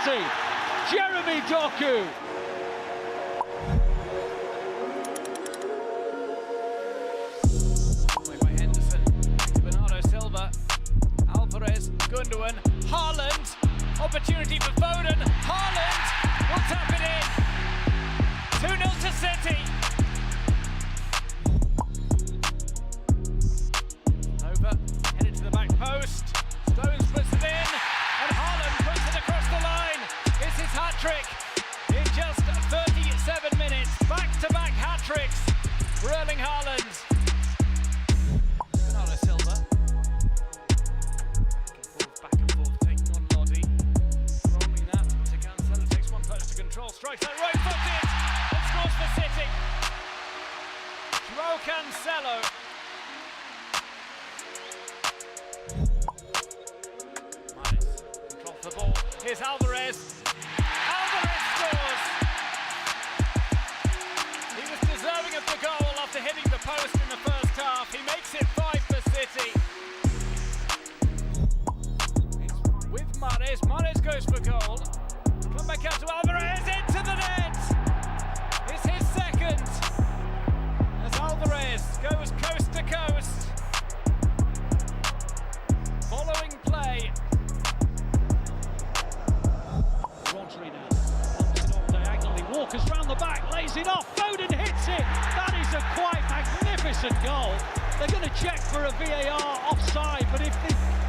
City. Jeremy Doku. By Henderson, Bernardo Silva, Alvarez, Gundogan, Haaland, opportunity for Foden, Haaland will tap it in, 2-0 to City. Over, headed to the back post, Stones puts it in, and Haaland puts it across the line. It's his hat-trick in just 37 minutes, back-to-back hat-tricks for Erling Haaland. Bernardo Silva. Back and forth, taking on Lodi. Rolling that to Cancelo, takes one touch to control, strikes that right footed and scores for City. Joao Cancelo. Manes, control the ball. Here's Alvarez. Alvarez scores. He was deserving of the goal after hitting the post in the first half. He makes it 5 for City. It's with Manes. Manes goes for goal. Come back out to Alvarez, into the net. It's his second. As Alvarez goes coast to coast. Following play. Rodri now, lumps it off diagonally, Walker's round the back, lays it off, Foden hits it. That is a quite magnificent goal. They're going to check for a VAR offside, but if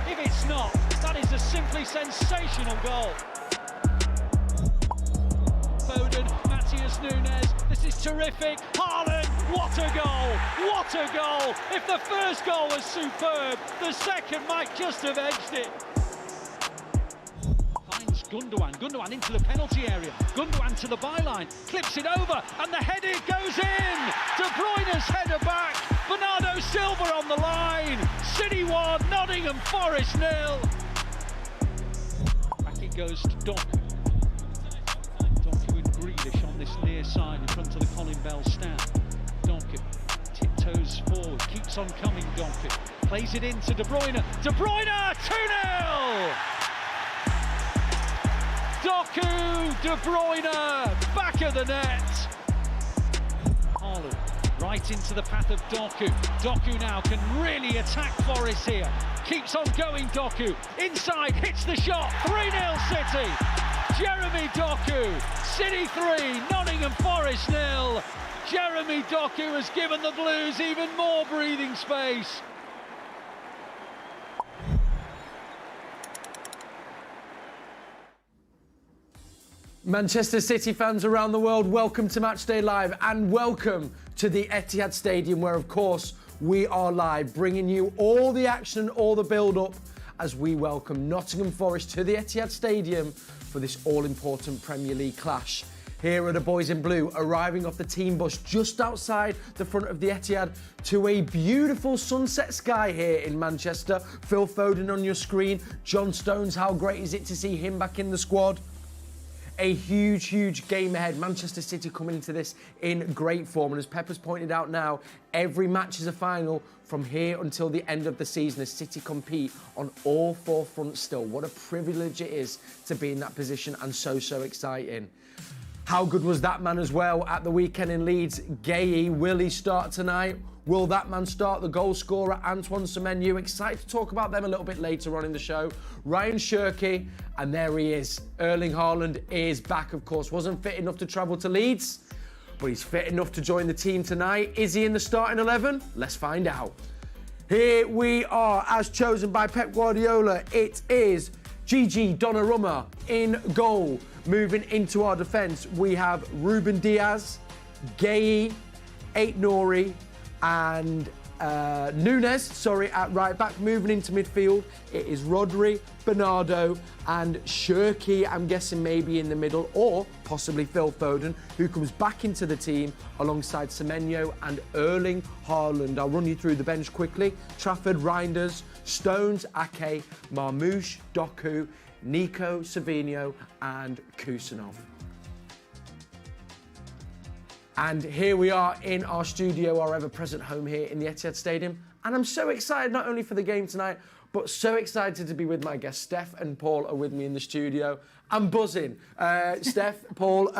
it's not, that is a simply sensational goal. Foden, Matheus Nunes, this is terrific. Haaland, what a goal, what a goal. If the first goal was superb, the second might just have edged it. Finds Gundogan into the penalty area, Gundogan to the byline, clips it over, and the header goes in. De Bruyne's header back, Bernardo Silva on the line. City 1, Nottingham Forest 0. Back it goes to Doku. Doku and Grealish on this near side in front of the Colin Bell stand. Doku tiptoes forward, keeps on coming. Doku plays it into De Bruyne. De Bruyne, 2-0. Doku, De Bruyne, back of the net. Haaland right into the path of Doku. Doku now can really attack Forest here. Keeps on going, Doku. Inside, hits the shot. 3-0 City. Jeremy Doku. City 3, Nottingham Forest 0. Jeremy Doku has given the Blues even more breathing space. Manchester City fans around the world, welcome to Matchday Live and welcome to the Etihad Stadium, where of course we are live, bringing you all the action, all the build-up as we welcome Nottingham Forest to the Etihad Stadium for this all-important Premier League clash. Here are the boys in blue, arriving off the team bus just outside the front of the Etihad to a beautiful sunset sky here in Manchester. Phil Foden on your screen, John Stones, how great is it to see him back in the squad? A huge game ahead. Manchester City coming into this in great form. And as Pep has pointed out now, every match is a final from here until the end of the season as City compete on all 4 fronts still. What a privilege it is to be in that position, and so exciting. How good was that man as well at the weekend in Leeds? Gueye, will he start tonight? Will that man start? The goal scorer, Antoine Semenyo. Excited to talk about them a little bit later on in the show. Ryan Shirky, and there he is. Erling Haaland is back, of course. Wasn't fit enough to travel to Leeds, but he's fit enough to join the team tonight. Is he in the starting 11? Let's find out. Here we are, as chosen by Pep Guardiola. It is Gigi Donnarumma in goal. Moving into our defence, we have Ruben Diaz, Gueye, Aït-Nouri, and Nunes, at right back. Moving into midfield, it is Rodri, Bernardo, and Shirky, I'm guessing maybe in the middle, or possibly Phil Foden, who comes back into the team alongside Semenyo and Erling Haaland. I'll run you through the bench quickly. Trafford, Reinders, Stones, Ake, Marmoush, Doku, Nico, Savino, and Kusanov. And here we are in our studio, our ever-present home here in the Etihad Stadium. And I'm so excited not only for the game tonight, but so excited to be with my guests. Steph and Paul are with me in the studio. I'm buzzing. Steph, Paul,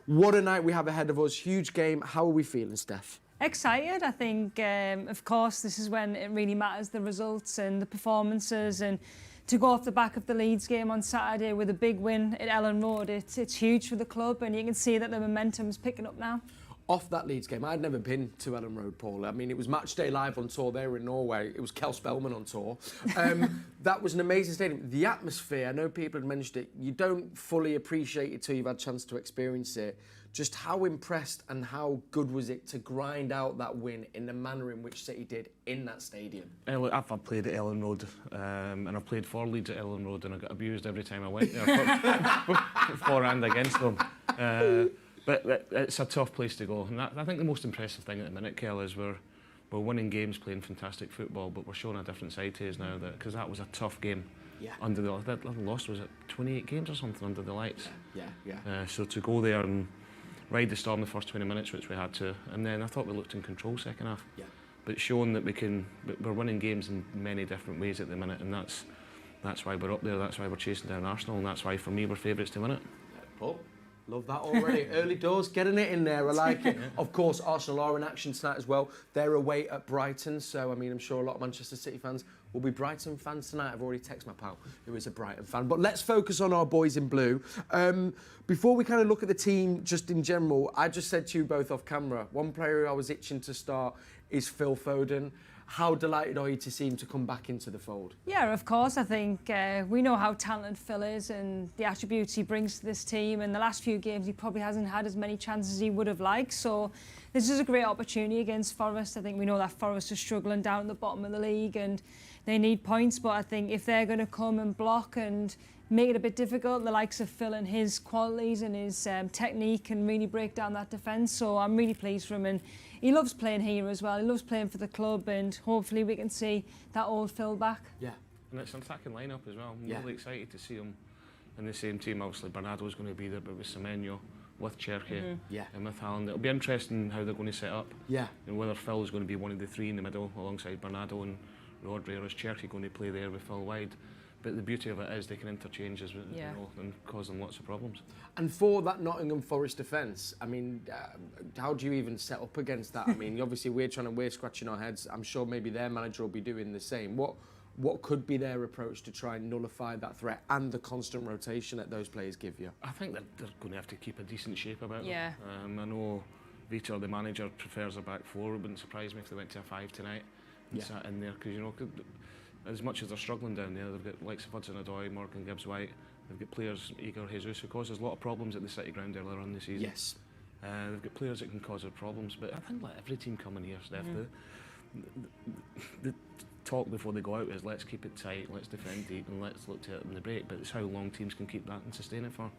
what a night we have ahead of us. Huge game. How are we feeling, Steph? Excited. I think, of course, this is when it really matters, the results and the performances, and to go off the back of the Leeds game on Saturday with a big win at Ellen Road, it's huge for the club, and you can see that the momentum's picking up now. Off that Leeds game, I'd never been to Ellen Road, Paul. I mean, it was Matchday Live on tour there in Norway. It was Cel Spellman on tour. That was an amazing stadium. The atmosphere, I know people had mentioned it, you don't fully appreciate it till you've had a chance to experience it. Just how impressed and how good was it to grind out that win in the manner in which City did in that stadium? I've played at Ellen Road, and I've played for Leeds at Ellen Road, and I got abused every time I went there for and against them. But it's a tough place to go, and I think the most impressive thing at the minute, Kel, is we're winning games, playing fantastic football, but we're showing a different side to us now, because that was a tough game. Yeah. Under the loss, was it 28 games or something under the lights? Yeah. So to go there and ride the storm the first 20 minutes, which we had to, and then I thought we looked in control second half. Yeah. But showing that we're winning games in many different ways at the minute, and that's why we're up there. That's why we're chasing down Arsenal, and that's why for me we're favourites to win it. Paul? Love that already. Early doors, getting it in there. I like it. Of course, Arsenal are in action tonight as well. They're away at Brighton, so I mean, I'm sure a lot of Manchester City fans will be Brighton fans tonight. I've already texted my pal, who is a Brighton fan. But let's focus on our boys in blue. Before we kind of look at the team just in general, I just said to you both off camera, one player I was itching to start is Phil Foden. How delighted are you to see him to come back into the fold? Yeah, of course. I think we know how talented Phil is and the attributes he brings to this team. In the last few games, he probably hasn't had as many chances as he would have liked. So this is a great opportunity against Forest. I think we know that Forest are struggling down at the bottom of the league and they need points. But I think if they're going to come and block and make it a bit difficult, the likes of Phil and his qualities and his technique can really break down that defence. So I'm really pleased for him, and he loves playing here as well. He loves playing for the club, and hopefully we can see that old Phil back. Yeah. And it's an attacking lineup as well. I'm Yeah. really excited to see him in the same team. Obviously Bernardo's going to be there, but with Semenyo, with Cherky, Yeah. and with Allen. It'll be interesting how they're going to set up. Yeah. And whether Phil's going to be one of the three in the middle alongside Bernardo and Rodri, or is Cherky going to play there with Phil wide? But the beauty of it is they can interchange as Yeah. and cause them lots of problems. And for that Nottingham Forest defence, I mean, how do you even set up against that? I mean, obviously we're scratching our heads. I'm sure maybe their manager will be doing the same. What could be their approach to try and nullify that threat and the constant rotation that those players give you? I think that they're going to have to keep a decent shape about Yeah. them. I know Vitor, the manager, prefers a back four. It wouldn't surprise me if they went to a 5 tonight and sat in there, because as much as they're struggling down there, they've got likes of Hudson-Odoi, Morgan Gibbs-White, they've got players, Igor Jesus, who causes a lot of problems at the City ground earlier on the season. Yes. They've got players that can cause them problems, but I think let every team come in here, Steph. The talk before they go out is let's keep it tight, let's defend deep, and let's look to it in the break, but it's how long teams can keep that and sustain it for.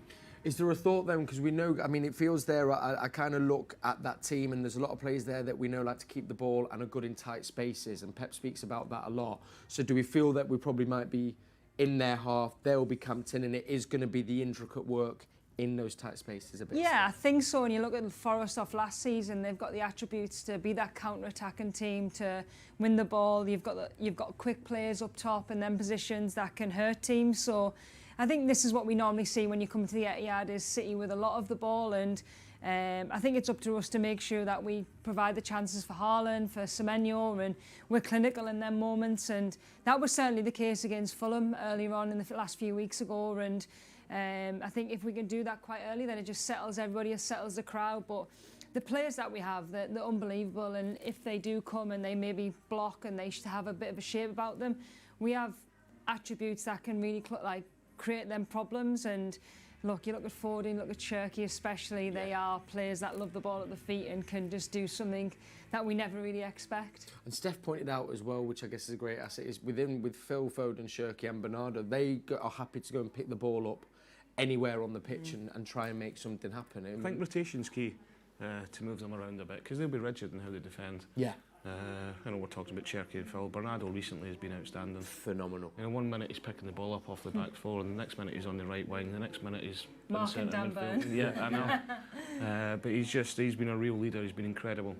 Is there a thought then, because we know, I mean, it feels there, I kind of look at that team and there's a lot of players there that we know like to keep the ball and are good in tight spaces, and Pep speaks about that a lot. So do we feel that we probably might be in their half, they'll be camped in, and it is going to be the intricate work in those tight spaces a bit? Yeah, I think so. When you look at Forest off last season, they've got the attributes to be that counter-attacking team, to win the ball. You've got quick players up top and then positions that can hurt teams. So I think this is what we normally see when you come to the Etihad, is City with a lot of the ball, and I think it's up to us to make sure that we provide the chances for Haaland, for Semenyo, and we're clinical in them moments, and that was certainly the case against Fulham earlier on in the last few weeks ago, and I think if we can do that quite early, then it just settles everybody, it settles the crowd. But the players that we have, they're unbelievable, and if they do come and they maybe block and they should have a bit of a shape about them, we have attributes that can really create them problems. And look, you look at Foden, look at Cherky especially, they are players that love the ball at the feet and can just do something that we never really expect. And Steph pointed out as well, which I guess is a great asset, is with Phil, Foden, Cherky and Bernardo, they are happy to go and pick the ball up anywhere on the pitch and try and make something happen. I think rotation's key to move them around a bit, because they'll be rigid in how they defend. Yeah. I know we're talking about Cherky and Phil. Bernardo recently has been outstanding. Phenomenal. You know, 1 minute he's picking the ball up off the back four, and the next minute he's on the right wing, the next minute he's Marking Dan Burn. Yeah, I know. But he's been a real leader. He's been incredible.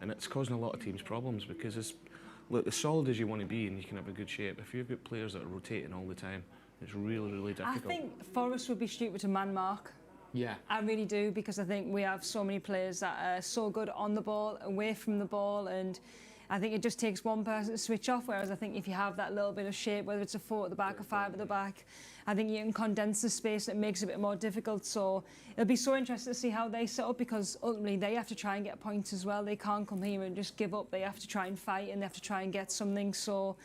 and it's causing a lot of teams problems because look, as solid as you want to be and you can have a good shape, if you've got players that are rotating all the time, it's really, really difficult. I think Forest would be stupid to man mark. Yeah. I really do, because I think we have so many players that are so good on the ball, away from the ball, and I think it just takes one person to switch off, whereas I think if you have that little bit of shape, whether it's a 4 at the back or 5 at the back, I think you can condense the space and it makes it a bit more difficult. So it'll be so interesting to see how they set up, because ultimately they have to try and get points as well. They can't come here and just give up. They have to try and fight and they have to try and get something. So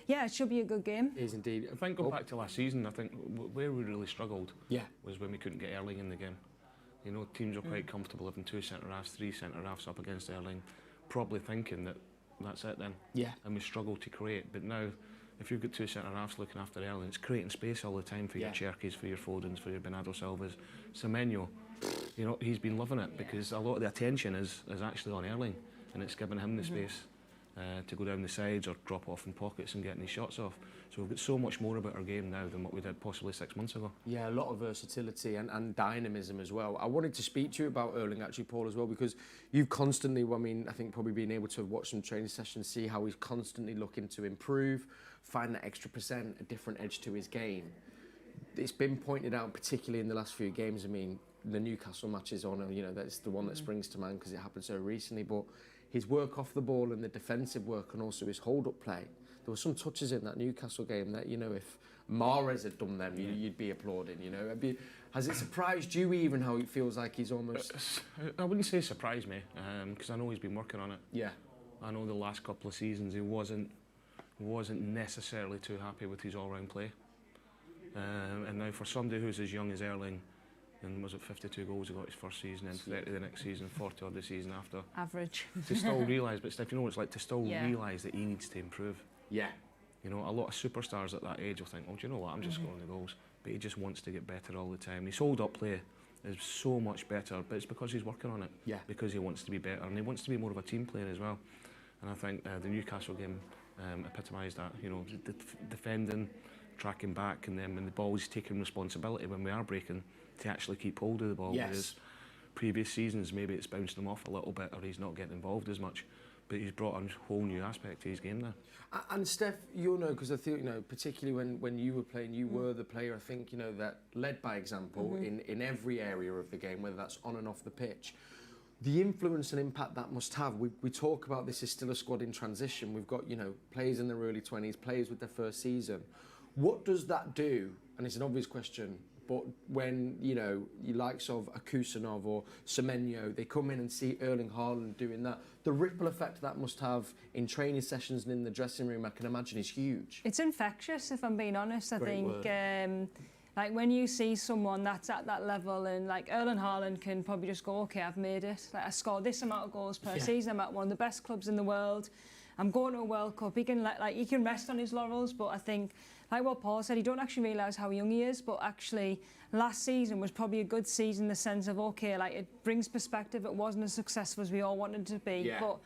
yeah, it should be a good game. It is indeed. I think going back to last season, I think where we really struggled was when we couldn't get Erling in the game. You know, teams are quite comfortable having 2 centre-halves, 3 centre-halves up against Erling, probably thinking that that's it then. Yeah. And we struggle to create. But now, if you've got 2 centre-halves looking after Erling, it's creating space all the time for your Cherkis, for your Fodens, for your Bernardo Silvas. Semenyo, you know, he's been loving it because a lot of the attention is actually on Erling, and it's giving him the space to go down the sides or drop off in pockets and getting his shots off. So we've got so much more about our game now than what we did possibly 6 months ago. Yeah, a lot of versatility and dynamism as well. I wanted to speak to you about Erling actually, Paul, as well, because you've constantly, I mean, I think probably been able to watch some training sessions, see how he's constantly looking to improve, find that extra percent, a different edge to his game. It's been pointed out, particularly in the last few games. I mean, the Newcastle match is on, you know, that's the one that springs to mind because it happened so recently, but his work off the ball and the defensive work and also his hold-up play. There were some touches in that Newcastle game that, you know, if Mahrez had done them, you'd be applauding, you know. Has it surprised you even how it feels like he's almost... I wouldn't say surprised me, because I know he's been working on it. Yeah. I know the last couple of seasons he wasn't necessarily too happy with his all-round play. And now for somebody who's as young as Erling, and was it 52 goals he got his first season, and 30 the next season, 40 odd the season after. Average. To still realise, but Steph, you know what it's like to still realise that he needs to improve. Yeah. You know, a lot of superstars at that age will think, oh, do you know what, I'm just scoring the goals. But he just wants to get better all the time. His hold-up play is so much better, but it's because he's working on it. Yeah. Because he wants to be better, and he wants to be more of a team player as well. And I think the Newcastle game epitomised that. You know, defending, tracking back, and then when the ball is taking responsibility when we are breaking, to actually keep hold of the ball. Whereas previous seasons, maybe it's bounced him off a little bit, or he's not getting involved as much. But he's brought a whole new aspect to his game now. And Steph, you'll know, because I think, you know, particularly when you were playing, you were the player, I think, you know, that led by example in every area of the game, whether that's on and off the pitch. The influence and impact that must have. We talk about this is still a squad in transition. We've got, you know, players in their early 20s, players with their first season. What does that do? And it's an obvious question, but when, you know, you likes of Akusanov or Semenyo, they come in and see Erling Haaland doing that, the ripple effect that must have in training sessions and in the dressing room, I can imagine, is huge. It's infectious, if I'm being honest. I think like when you see someone that's at that level, and like Erling Haaland can probably just go, okay, I've made it. Like, I scored this amount of goals per season. I'm at one of the best clubs in the world. I'm going to a World Cup. He can he can rest on his laurels, but I think, like what Paul said, you don't actually realise how young he is, but actually last season was probably a good season in the sense of, okay, like it brings perspective. It wasn't as successful as we all wanted it to be, but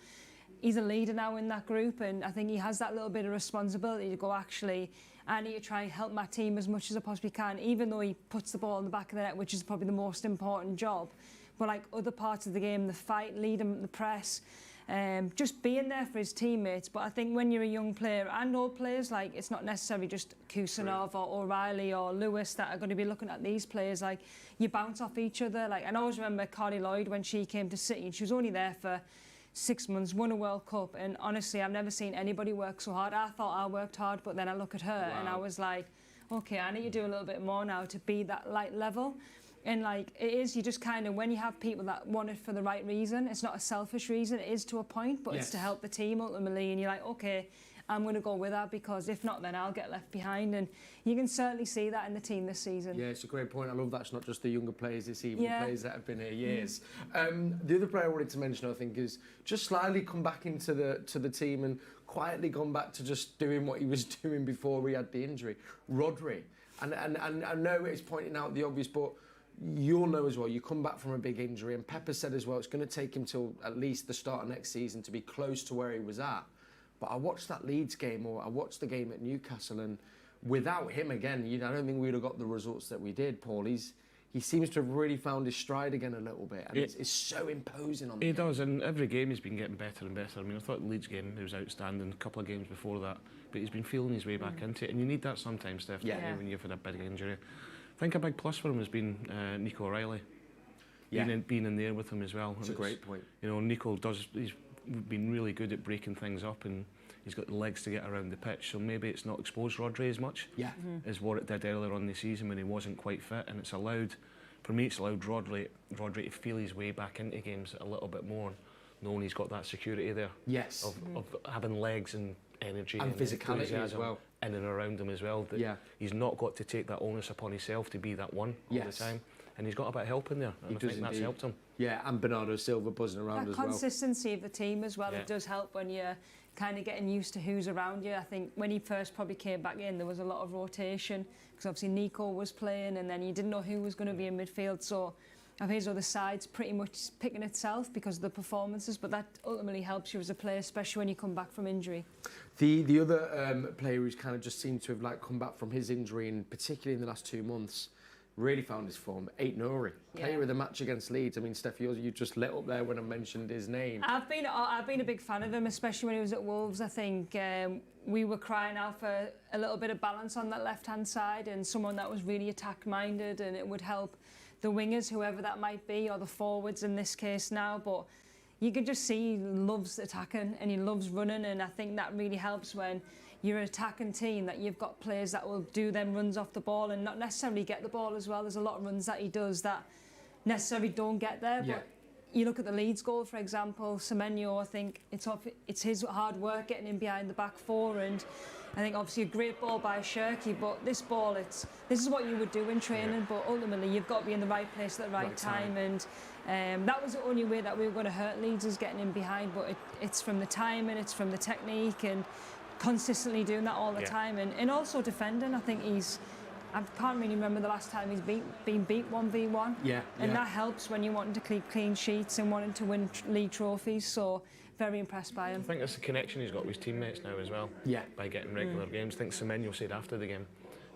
he's a leader now in that group, and I think he has that little bit of responsibility to go, actually, I need to try and help my team as much as I possibly can, even though he puts the ball in the back of the net, which is probably the most important job. But like other parts of the game, the fight, lead him, the press, just being there for his teammates. But I think when you're a young player, and old players, like it's not necessarily just Kusanov or O'Reilly or Lewis that are going to be looking at these players, like you bounce off each other. Like, and I always remember Carly Lloyd when she came to City, and she was only there for 6 months, won a World Cup, and honestly I've never seen anybody work so hard. I thought I worked hard, but then I look at her and I was like, okay, I need to do a little bit more now to be that light level. And like it is, you just kind of, when you have people that want it for the right reason, it's not a selfish reason, it is to a point, but it's to help the team ultimately, and you're like, okay, I'm going to go with that, because if not, then I'll get left behind. And you can certainly see that in the team this season. Yeah, it's a great point. I love that it's not just the younger players, it's even the players that have been here years. The other player I wanted to mention, I think, is just slightly come back into the team and quietly gone back to just doing what he was doing before he had the injury. Rodri. And I know it's pointing out the obvious, but you'll know as well, you come back from a big injury, and Pep said as well, it's going to take him till at least the start of next season to be close to where he was at. But I watched that Leeds game, or I watched the game at Newcastle, and without him again, I don't think we'd have got the results that we did, Paul. He's he seems to have really found his stride again a little bit, and it's so imposing on. He does, and every game he's been getting better and better. I mean, I thought the Leeds game he was outstanding. A couple of games before that, but he's been feeling his way back into it, and you need that sometimes, Steph. When you've had a big injury. I think a big plus for him has been Nico O'Reilly. Being in there with him as well. That's a great point. You know, Nico he's been really good at breaking things up, and he's got the legs to get around the pitch, so maybe it's not exposed Rodri as much as what it did earlier on the season when he wasn't quite fit, and it's allowed Rodri to feel his way back into games a little bit more, knowing he's got that security there. Yes. Of having legs and energy and physicality as well. In and around him as well. That he's not got to take that onus upon himself to be that one all the time. And he's got a bit of help in there, and I think that's helped him. Yeah, and Bernardo Silva buzzing around as well. Consistency of the team as well, it does help when you're kind of getting used to who's around you. I think when he first probably came back in, there was a lot of rotation, because obviously Nico was playing, and then you didn't know who was going to be in midfield, so I think his other side's pretty much picking itself because of the performances, but that ultimately helps you as a player, especially when you come back from injury. The other player who's kind of just seemed to have come back from his injury, and particularly in the last 2 months, really found his form. Aït-Nouri, player of the match against Leeds. I mean, Steph, you just lit up there when I mentioned his name. I've been a big fan of him, especially when he was at Wolves. I think we were crying out for a little bit of balance on that left-hand side, and someone that was really attack-minded, and it would help the wingers, whoever that might be, or the forwards in this case now. But you could just see he loves attacking and he loves running, and I think that really helps when you're an attacking team, that you've got players that will do them runs off the ball and not necessarily get the ball as well. There's a lot of runs that he does that necessarily don't get there. But you look at the Leeds goal, for example, Semenyo, I think it's his hard work getting in behind the back four, and I think obviously a great ball by Shirky, but this ball, this is what you would do in training, but ultimately you've got to be in the right place at the right time, and that was the only way that we were going to hurt Leeds, is getting in behind, but it's from the timing, it's from the technique, and consistently doing that all the time, and also defending. I think I can't really remember the last time he's been beat 1v1. And that helps when you're wanting to keep clean sheets and wanting to win league trophies. So very impressed by him. I think it's the connection he's got with his teammates now as well. By getting regular games. I think Semenyo said after the game,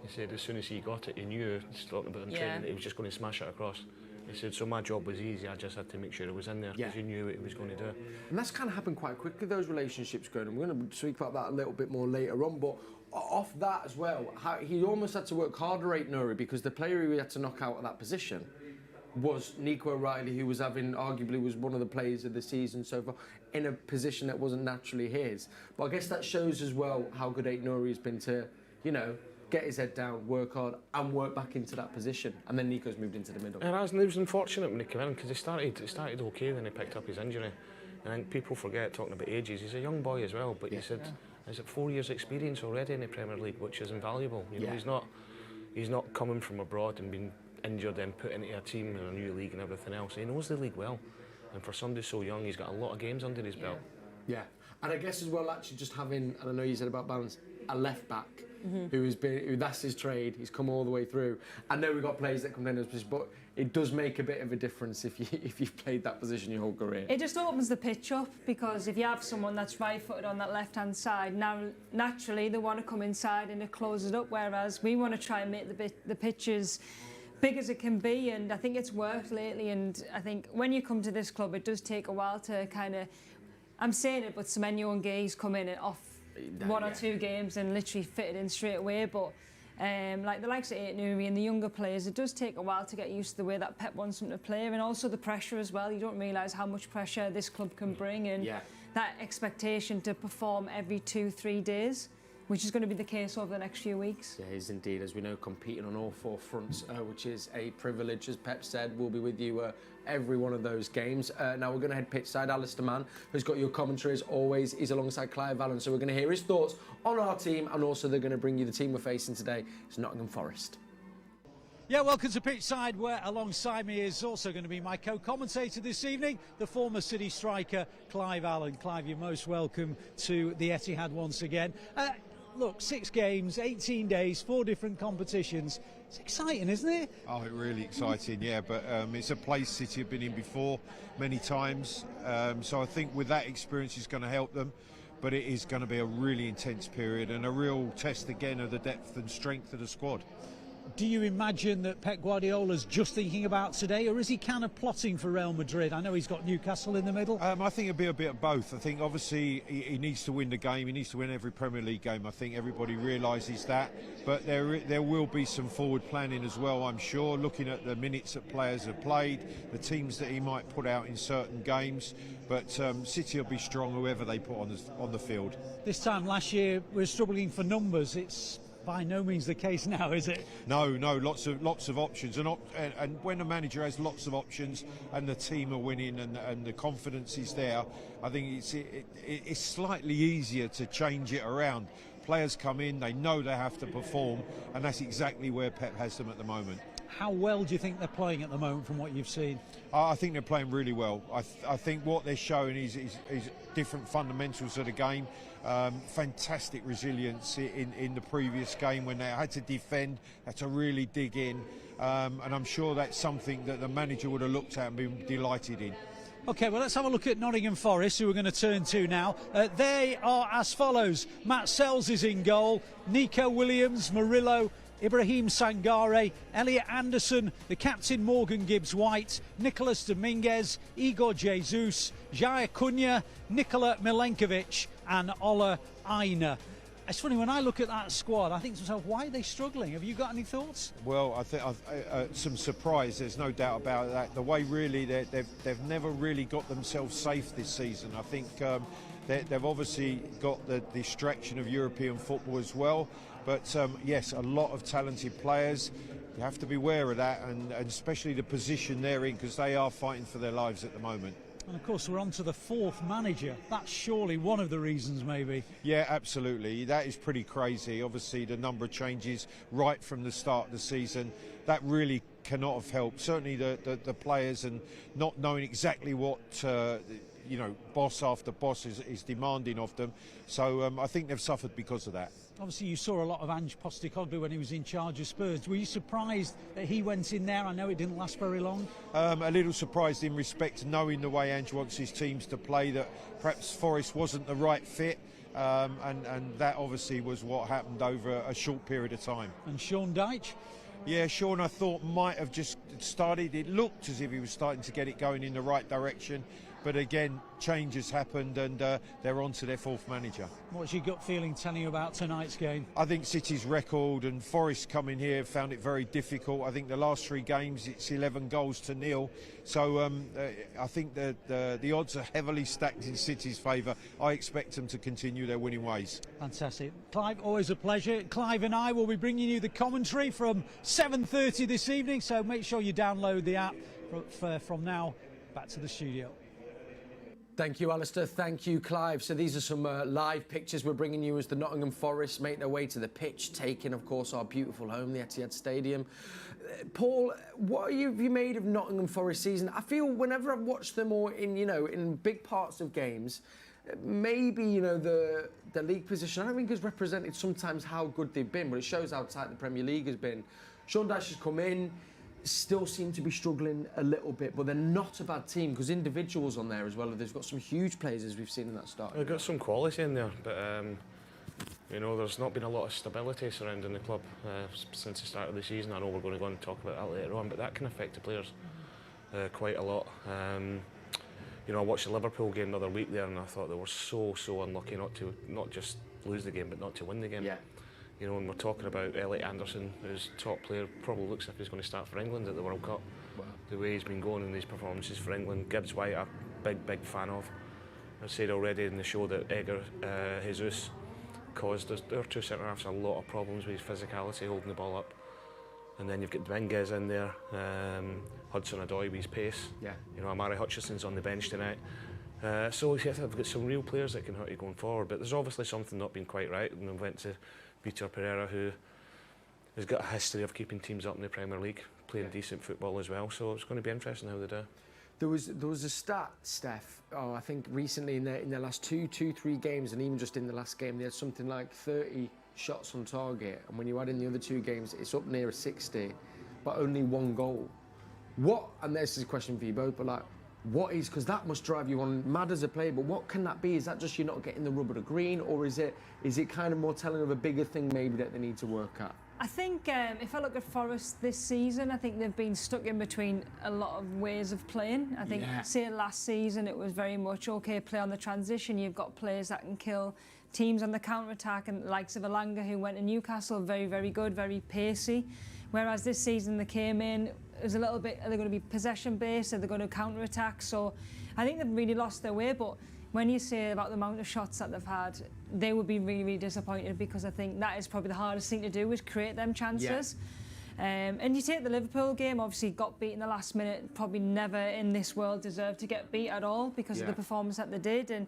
he said as soon as he got it, he knew, he's talking about in training, that he was just going to smash it across. He said, so my job was easy, I just had to make sure it was in there, because he knew what he was going to do. And that's kind of happened quite quickly, those relationships going, and we're going to speak about that a little bit more later on, but off that as well, he almost had to work harder, Aït-Nouri, because the player who he had to knock out of that position was Nico O'Reilly, who was arguably was one of the players of the season so far, in a position that wasn't naturally his. But I guess that shows as well how good Aït-Nouri has been to, get his head down, work hard, and work back into that position. And then Nico's moved into the middle. And it was unfortunate when he came in, because he started okay, then he picked up his injury. And I think people forget, talking about ages, he's a young boy as well, but he's had 4 years experience already in the Premier League, which is invaluable. He's not coming from abroad and been injured and put into a team in a new league and everything else. He knows the league well. And for somebody so young, he's got a lot of games under his belt. Yeah, and I guess as well, actually just having, and I know you said about balance, a left back who that's his trade. He's come all the way through. I know we've got players that come down to this position, but it does make a bit of a difference if you've played that position your whole career. It just opens the pitch up, because if you have someone that's right-footed on that left-hand side, now naturally they want to come inside and it closes it up, whereas we want to try and make the pitch as big as it can be, and I think it's worked lately. And I think when you come to this club, it does take a while to kind of, I'm saying it, but Semenyo and Gay's come in and off one or two games and literally fitted in straight away. But like the likes of Aït-Nouri and the younger players, it does take a while to get used to the way that Pep wants them to play, and also the pressure as well. You don't realise how much pressure this club can bring, and that expectation to perform every 2-3 days, which is going to be the case over the next few weeks. Yeah, it is indeed. As we know, competing on all four fronts, which is a privilege. As Pep said, we'll be with you every one of those games. Now we're going to head pitchside. Alistair Mann, who's got your commentary as always, is alongside Clive Allen. So we're going to hear his thoughts on our team, and also they're going to bring you the team we're facing today. It's Nottingham Forest. Yeah, welcome to Pitchside, where alongside me is also going to be my co-commentator this evening, the former City striker, Clive Allen. Clive, you're most welcome to the Etihad once again. Look, 6 games, 18 days, 4 different competitions. It's exciting, isn't it? Oh, really exciting, yeah. But it's a place City have been in before many times. So I think with that experience is going to help them. But it is going to be a really intense period and a real test again of the depth and strength of the squad. do you imagine that Pep Guardiola's just thinking about today, or is he kind of plotting for Real Madrid? I know he's got Newcastle in the middle. I think it'll be a bit of both. I think obviously he needs to win the game. He needs to win every Premier League game. I think everybody realises that. But there will be some forward planning as well, I'm sure, looking at the minutes that players have played, the teams that he might put out in certain games. But City will be strong whoever they put on the field. This time last year we were struggling for numbers. It's by no means the case now, is it? No, lots of options, and when a manager has lots of options and the team are winning and the confidence is there, I think it's slightly easier to change it around. Players come in, they know they have to perform, and that's exactly where Pep has them at the moment. How well do you think they're playing at the moment from what you've seen? I think they're playing really well. I think what they're showing is different fundamentals of the game. Fantastic resilience in the previous game when they had to defend, had to really dig in. And I'm sure that's something that the manager would have looked at and been delighted in. OK, well, let's have a look at Nottingham Forest, who we're going to turn to now. They are as follows. Matt Sells is in goal. Nico Williams, Murillo, Ibrahim Sangare, Elliot Anderson, the captain Morgan Gibbs-White, Nicolas Dominguez, Igor Jesus, Jair Cunha, Nikola Milenkovic and Ola Aina. It's funny, when I look at that squad, I think to myself, why are they struggling? Have you got any thoughts? Well, I think some surprise, there's no doubt about that. The way really they've never really got themselves safe this season. I think they've obviously got the distraction of European football as well. But yes, a lot of talented players. You have to be aware of that, and especially the position they're in, because they are fighting for their lives at the moment. And of course, we're on to the fourth manager. That's surely one of the reasons, maybe. Yeah, absolutely. That is pretty crazy. Obviously, the number of changes right from the start of the season, that really cannot have helped. Certainly the players, and not knowing exactly what boss after boss is demanding of them. So I think they've suffered because of that. Obviously, you saw a lot of Ange Postecoglou when he was in charge of Spurs. Were you surprised that he went in there? I know it didn't last very long. A little surprised in respect to knowing the way Ange wants his teams to play, that perhaps Forest wasn't the right fit. And that obviously was what happened over a short period of time. And Sean Dyche? Yeah, Sean, I thought might have just started. It looked as if he was starting to get it going in the right direction. But again, changes happened, and they're on to their fourth manager. What's your gut feeling telling you about tonight's game? I think City's record, and Forest coming here, found it very difficult. I think the last three games, it's 11 goals to nil. So I think that the odds are heavily stacked in City's favour. I expect them to continue their winning ways. Fantastic. Clive, always a pleasure. Clive and I will be bringing you the commentary from 7:30 this evening, so make sure you download the app from now. Back to the studio. Thank you, Alistair. Thank you, Clive. So these are some live pictures we're bringing you as the Nottingham Forest make their way to the pitch, taking, of course, our beautiful home, the Etihad Stadium. Paul, what have you made of Nottingham Forest season? I feel whenever I've watched them, or in big parts of games, maybe the league position, I don't think has represented sometimes how good they've been, but it shows how tight the Premier League has been. Sean Dyche has come in. Still seem to be struggling a little bit, but they're not a bad team because individuals on there as well. They've got some huge players, as we've seen in that start. They've got some quality in there, but there's not been a lot of stability surrounding the club since the start of the season. I know we're going to go and talk about that later on, but that can affect the players quite a lot. I watched the Liverpool game the other week there, and I thought they were so unlucky not just lose the game, but not to win the game. Yeah. When we're talking about Elliot Anderson, who's top player, probably looks like he's going to start for England at the World Cup. Wow. The way he's been going in these performances for England. Gibbs-White, a big fan of. I've said already in the show that Edgar Jesus caused their two centre-halves a lot of problems with his physicality, holding the ball up. And then you've got Dominguez in there, Hudson-Odoi with his pace. Yeah. Amari Hutchinson's on the bench tonight. So yeah, they've got some real players that can hurt you going forward, but there's obviously something not been quite right, and we went to Vitor Pereira, who has got a history of keeping teams up in the Premier League, playing decent football as well, so it's going to be interesting how they do. There was a stat, Steph, I think recently in their last two, 3 games, and even just in the last game, they had something like 30 shots on target, and when you add in the other 2 games, it's up near 60, but only 1 goal. What, and this is a question for you both, but what is, because that must drive you on mad as a player, but what can that be? Is that just you're not getting the rub of the green, or is it kind of more telling of a bigger thing maybe that they need to work at? I think if I look at Forest this season, I think they've been stuck in between a lot of ways of playing. I think, say last season, it was very much, okay, play on the transition. You've got players that can kill teams on the counter-attack, and the likes of Alanga, who went to Newcastle, very, very good, very pacey. Whereas this season they came in, it was a little bit, are they going to be possession-based, are they going to counter-attack? So I think they've really lost their way, but when you say about the amount of shots that they've had, they would be really, really disappointed, because I think that is probably the hardest thing to do, is create them chances. And you take the Liverpool game, obviously got beat in the last minute, probably never in this world deserved to get beat at all because of the performance that they did. And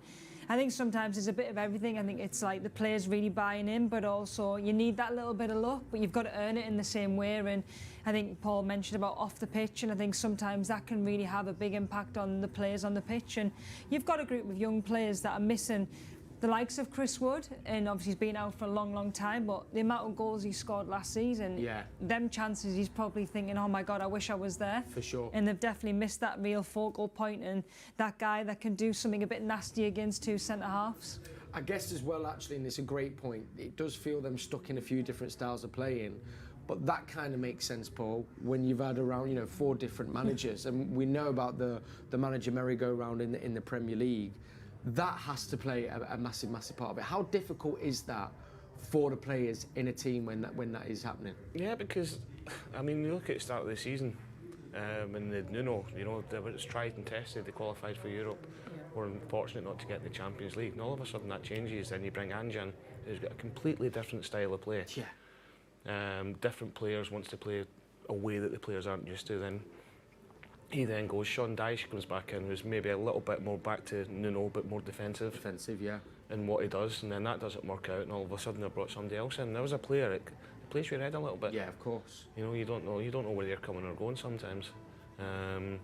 I think sometimes there's a bit of everything. I think it's like the players really buying in, but also you need that little bit of luck, but you've got to earn it in the same way. And I think Paul mentioned about off the pitch, and I think sometimes that can really have a big impact on the players on the pitch. And you've got a group of young players that are missing the likes of Chris Wood, and obviously he's been out for a long, long time, but the amount of goals he scored last season, them chances, he's probably thinking, oh my God, I wish I was there. For sure. And they've definitely missed that real focal point, and that guy that can do something a bit nasty against two centre-halves. I guess as well, actually, and it's a great point, it does feel them stuck in a few different styles of playing, but that kind of makes sense, Paul, when you've had around, 4 different managers, and we know about the manager merry-go-round in the Premier League. That has to play a massive, massive part of it. How difficult is that for the players in a team when that is happening? Yeah, because, I mean, you look at the start of the season, and the Nuno, they were tried and tested, they qualified for Europe, were unfortunate not to get in the Champions League, and all of a sudden that changes, then you bring Anjan, who's got a completely different style of play. Different players wants to play a way that the players aren't used to, then he then goes, Sean Dyche comes back in, who's maybe a little bit more back to Nuno, but more defensive. In what he does, and then that doesn't work out, and all of a sudden they brought somebody else in. There was a player that plays your head a little bit. Yeah, of course. You don't know where they're coming or going sometimes. And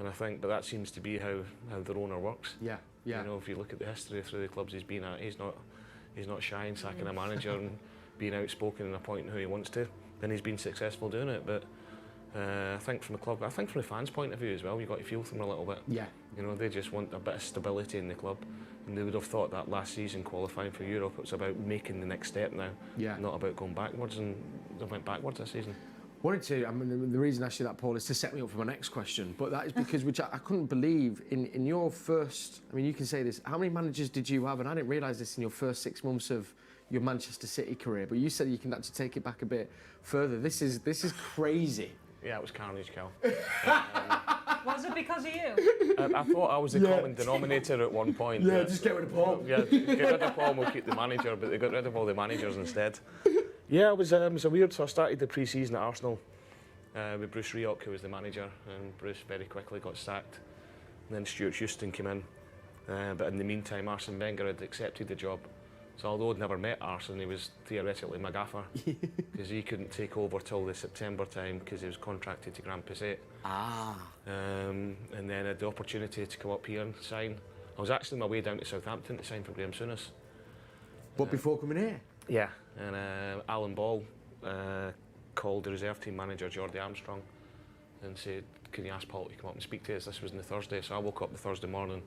I think, but that seems to be how their owner works. If you look at the history through the clubs he's been at, he's not shy in sacking a manager and being outspoken and appointing who he wants to. Then he's been successful doing it, but. I think from the club, I think from the fans' point of view as well, you've got to feel for them a little bit. They just want a bit of stability in the club, and they would have thought that last season qualifying for Europe, it was about making the next step now, not about going backwards, and they went backwards this season. The reason I asked you that, Paul, is to set me up for my next question, but that is because, which I couldn't believe, in your first, you can say this, how many managers did you have? And I didn't realise this in your first 6 months of your Manchester City career, but you said you can actually take it back a bit further. This is crazy. Yeah, it was carnage, Cal. Was it because of you? I thought I was the common denominator at one point. Just get rid of Paul. Get rid of Paul and we'll keep the manager, but they got rid of all the managers instead. It was a weird, so I started the pre-season at Arsenal with Bruce Rioch, who was the manager, and Bruce very quickly got sacked. And then Stuart Houston came in, but in the meantime Arsene Wenger had accepted the job. So although I'd never met Arsene, he was theoretically my gaffer, because he couldn't take over till the September time because he was contracted to Grand Passat. And then I had the opportunity to come up here and sign. I was actually on my way down to Southampton to sign for Graham Souness. But before coming here? Yeah, and Alan Ball called the reserve team manager, Jordi Armstrong, and said, can you ask Paul to come up and speak to us? This was on the Thursday, so I woke up the Thursday morning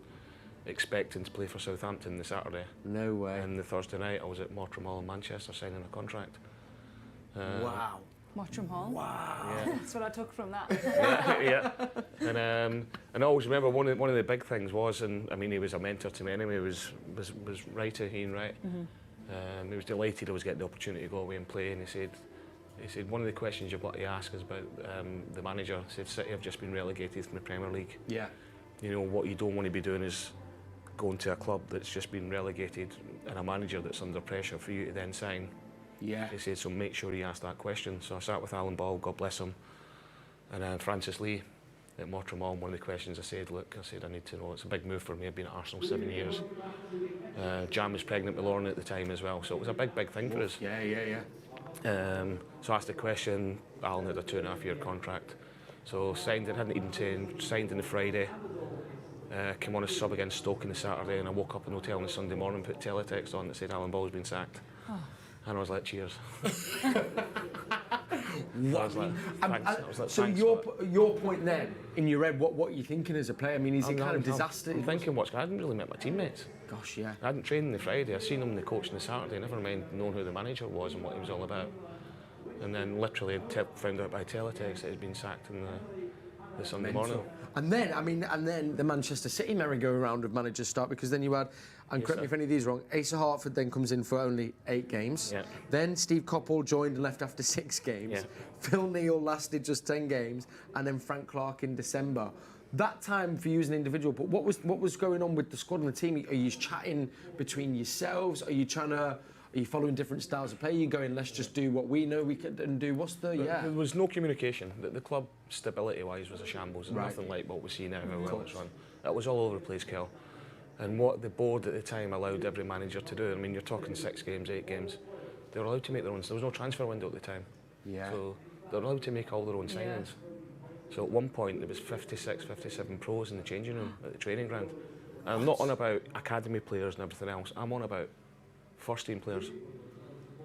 expecting to play for Southampton the Saturday. No way. And the Thursday night I was at Mottram Hall in Manchester signing a contract. Wow. Mottram Hall? Wow. Yeah. That's what I took from that. And I always remember one of the big things was, and he was a mentor to me anyway, was Ian Wright. He was delighted I was getting the opportunity to go away and play, and he said one of the questions you've got to ask is about the manager. He said City have just been relegated from the Premier League. What you don't want to be doing is going to a club that's just been relegated and a manager that's under pressure for you to then sign. He said, so make sure you ask that question. So I sat with Alan Ball, God bless him, and Francis Lee at Mottram Hall. One of the questions I said, I need to know, it's a big move for me, I've been at Arsenal 7 years. Jan was pregnant with Lauren at the time as well, so it was a big thing for us. So I asked the question, Alan had a 2.5-year contract. So signed it, hadn't even signed on the Friday. Came on a sub against Stoke on the Saturday, and I woke up in the hotel on the Sunday morning, put teletext on that said Alan Ball's been sacked. And I was like, cheers. So your point then, in your head, what are you thinking as a player? Is it kind of disaster? I'm thinking, I hadn't really met my teammates. Gosh, yeah. I hadn't trained on the Friday, I seen him on the coach on the Saturday, never mind knowing who the manager was and what he was all about. And then literally found out by teletext that he'd been sacked in the Sunday morning. And then the Manchester City merry-go-round of managers start, because then you had, and correct me if any of these are wrong, Asa Hartford then comes in for only 8 games. Yeah. Then Steve Coppell joined and left after 6 games. Yeah. Phil Neal lasted just 10 games, and then Frank Clark in December. That time for you as an individual, but what was going on with the squad and the team? Are you chatting between yourselves? Are you following different styles of play? Are you going, let's just do what we know we can do? What's the, There was no communication. The club, stability-wise, was a shambles, and nothing like what we see now, how well it's run. It was all over the place, Kel. And what the board at the time allowed every manager to do, I mean, you're talking 6 games, 8 games, they were allowed to make their own. There was no transfer window at the time. Yeah. So they were allowed to make all their own signings. So at one point, there was 56, 57 pros in the changing room at the training ground. And I'm not on about academy players and everything else. I'm on about first-team players.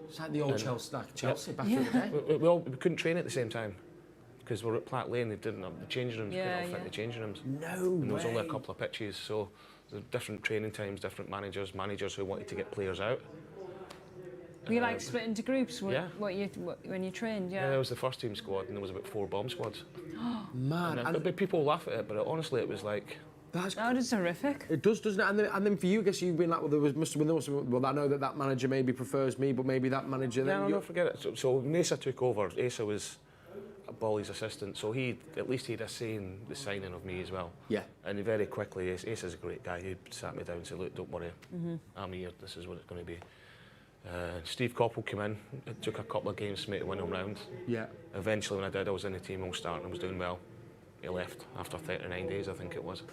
It's like the old Chelsea back in the day. We couldn't train at the same time because we were at Platt Lane. They didn't have the changing rooms. Couldn't all fit the changing rooms. No And there was only a way. couple of pitches, so there were different training times, different managers who wanted to get players out. Were you like split into groups when you trained? Yeah, there was the first team squad, and there was about 4 bomb squads. Man. But people laugh at it, but honestly, it was like. That's That is horrific. It does, doesn't it? And then for you, I guess you've been like, well, there must have been, well, I know that manager maybe prefers me, but maybe that manager then. No, forget it. So when Asa took over, Asa was Bolly's assistant, so at least he had a say in the signing of me as well. Yeah. And very quickly, Asa's a great guy. He sat me down and said, look, don't worry, I'm here, this is what it's going to be. Steve Coppell came in, it took a couple of games for me to win him round. Yeah. Eventually, when I did, I was in the team all starting, I was doing well. He left after 39 days, I think it was.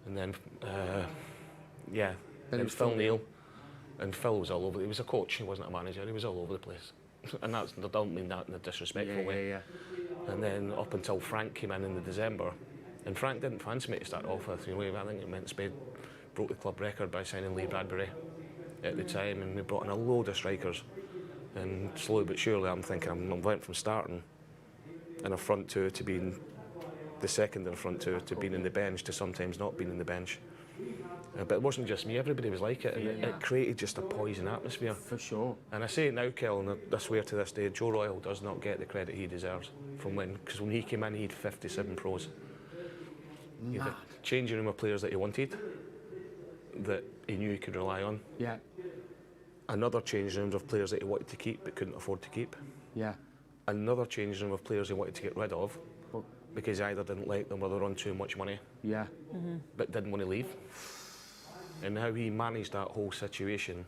And then, it was Phil Neal. And Phil was all over. He was a coach, he wasn't a manager, he was all over the place. And I don't mean that in a disrespectful way. Yeah. And then up until Frank came in the December, and Frank didn't fancy me to start off with. You know, I think it meant Spade broke the club record by signing Lee Bradbury at the time, and we brought in a load of strikers. And slowly but surely, I'm thinking I went from starting in a front two to being the second in front two to being in the bench to sometimes not being in the bench. But it wasn't just me, everybody was like it, and it created just a poison atmosphere. For sure. And I say it now, Kel, and I swear to this day, Joe Royle does not get the credit he deserves from because when he came in, he had 57 pros. He had a changing room of players that he wanted, that he knew he could rely on. Yeah. Another changing room of players that he wanted to keep but couldn't afford to keep. Yeah. Another changing room of players he wanted to get rid of because he either didn't like them or they were on too much money. Yeah. But didn't want to leave. And how he managed that whole situation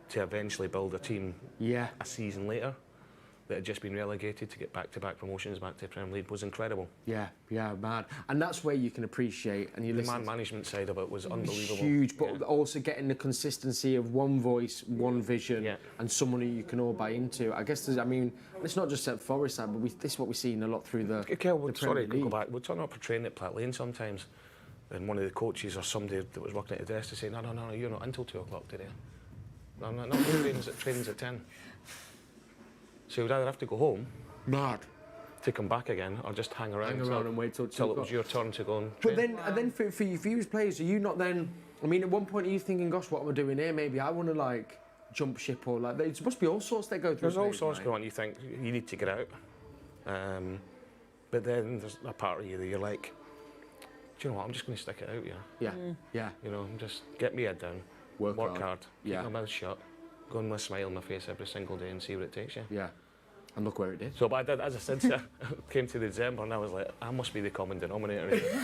to eventually build a team a season later that had just been relegated to get back-to-back promotions back to the Premier League was incredible. Yeah, mad. And that's where you can appreciate, and you the listen. Man management side of it was unbelievable. Huge, but also getting the consistency of one voice, one vision, and someone who you can all buy into. I guess it's not just at Forest side, but this is what we've seen a lot through the Sorry, go back. We're talking about training at Platt Lane sometimes, and one of the coaches or somebody that was working at the desk to say, no, you're not until 2 o'clock today. No, training's at 10. So you'd either have to go home, to come back again, or just hang around and wait till it was your turn to go and But train. then for you as players, are you not then? I mean, at one point, are you thinking, "Gosh, what am I doing here? Maybe I want to jump ship," or there must be all sorts that go through. There's all sorts going on. You think you need to get out, but then there's a part of you that you're like, do you know what? I'm just going to stick it out here. Yeah. You know, just get my head down, work hard, keep my mouth shut, go and with a smile on my face every single day and see where it takes you. Yeah. And look where it did. So, but I did, as I said, I came to the December and I was like, I must be the common denominator here.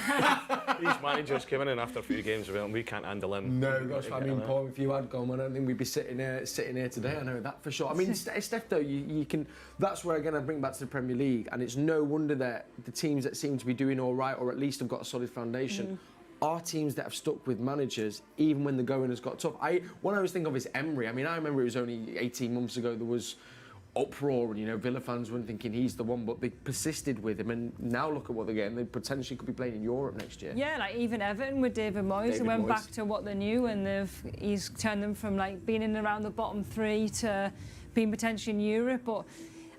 These managers came in after a few games and we can't handle him. No, gosh, I mean, Paul, if you had gone, I don't think we'd be sitting here today. I know that for sure. I mean, Steph, though, you can. That's where again I bring back to the Premier League, and it's no wonder that the teams that seem to be doing all right, or at least have got a solid foundation, are teams that have stuck with managers even when the going has got tough. One I always think of is Emery. I mean, I remember it was only 18 months ago there was uproar and Villa fans weren't thinking he's the one, but they persisted with him, and now look at what they're getting. They potentially could be playing in Europe next year. Yeah, like even Everton with David Moyes, they went back to what they knew, and he's turned them from being in and around the bottom 3 to being potentially in Europe. But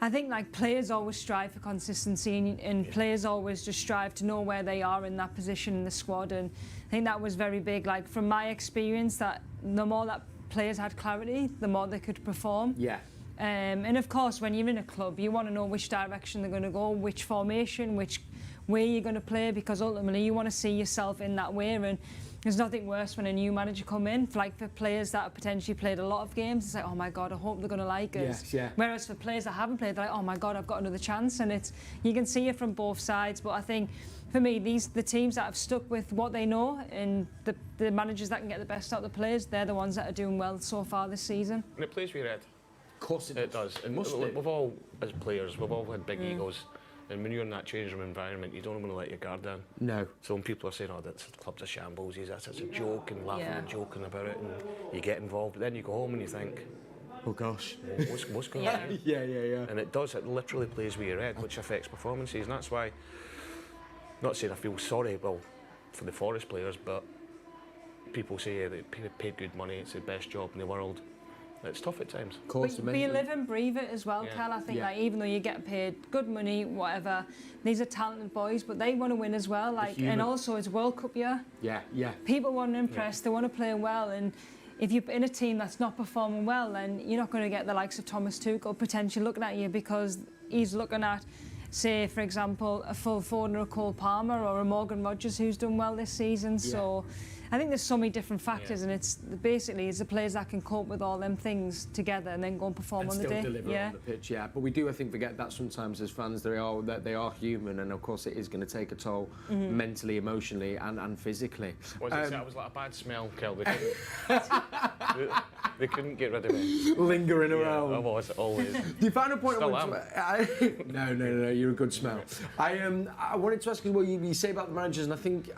I think players always strive for consistency, and players always just strive to know where they are in that position in the squad, and I think that was very big. From my experience, that the more that players had clarity, the more they could perform. Yeah. And of course, when you're in a club, you want to know which direction they're going to go, which formation, which way you're going to play, because ultimately you want to see yourself in that way. And there's nothing worse when a new manager come in, like for players that have potentially played a lot of games, it's like, oh my God, I hope they're going to like us. Yes, yeah. Whereas for players that haven't played, they're like, oh my God, I've got another chance. And you can see it from both sides. But I think for me, the teams that have stuck with what they know and the managers that can get the best out of the players, they're the ones that are doing well so far this season. And it plays with your head. Of course it does. And we've all, as players, we've all had big egos. And when you're in that change room environment, you don't want to let your guard down. No. So when people are saying, oh, that club's a shambles, that's a joke, and laughing and joking about it, and you get involved, but then you go home and you think, oh gosh, what's going on? Yeah. And it literally plays with your head, which affects performances, and that's why, not saying I feel sorry, well, for the Forest players, but people say they paid good money, it's the best job in the world. It's tough at times. Of course, but you live and breathe it as well, Cal. I think like even though you get paid good money, whatever, these are talented boys, but they want to win as well. Like, and also it's World Cup year. Yeah. People want to impress. They want to play well, and if you're in a team that's not performing well, then you're not going to get the likes of Thomas Tuchel potentially looking at you, because he's looking at, say, for example, a Phil Foden or a Cole Palmer or a Morgan Rogers who's done well this season. So I think there's so many different factors, and it's basically the players that can cope with all them things together and then go and perform on the day. Deliver on the pitch, But we do, I think, forget that sometimes as fans they are human, and of course it is going to take a toll mentally, emotionally, and physically. I was like a bad smell, Kel. They couldn't get rid of it. Lingering around. I was always. Do you find a point? Still am. No, you're a good smell. I wanted to ask you what you say about the managers, and I think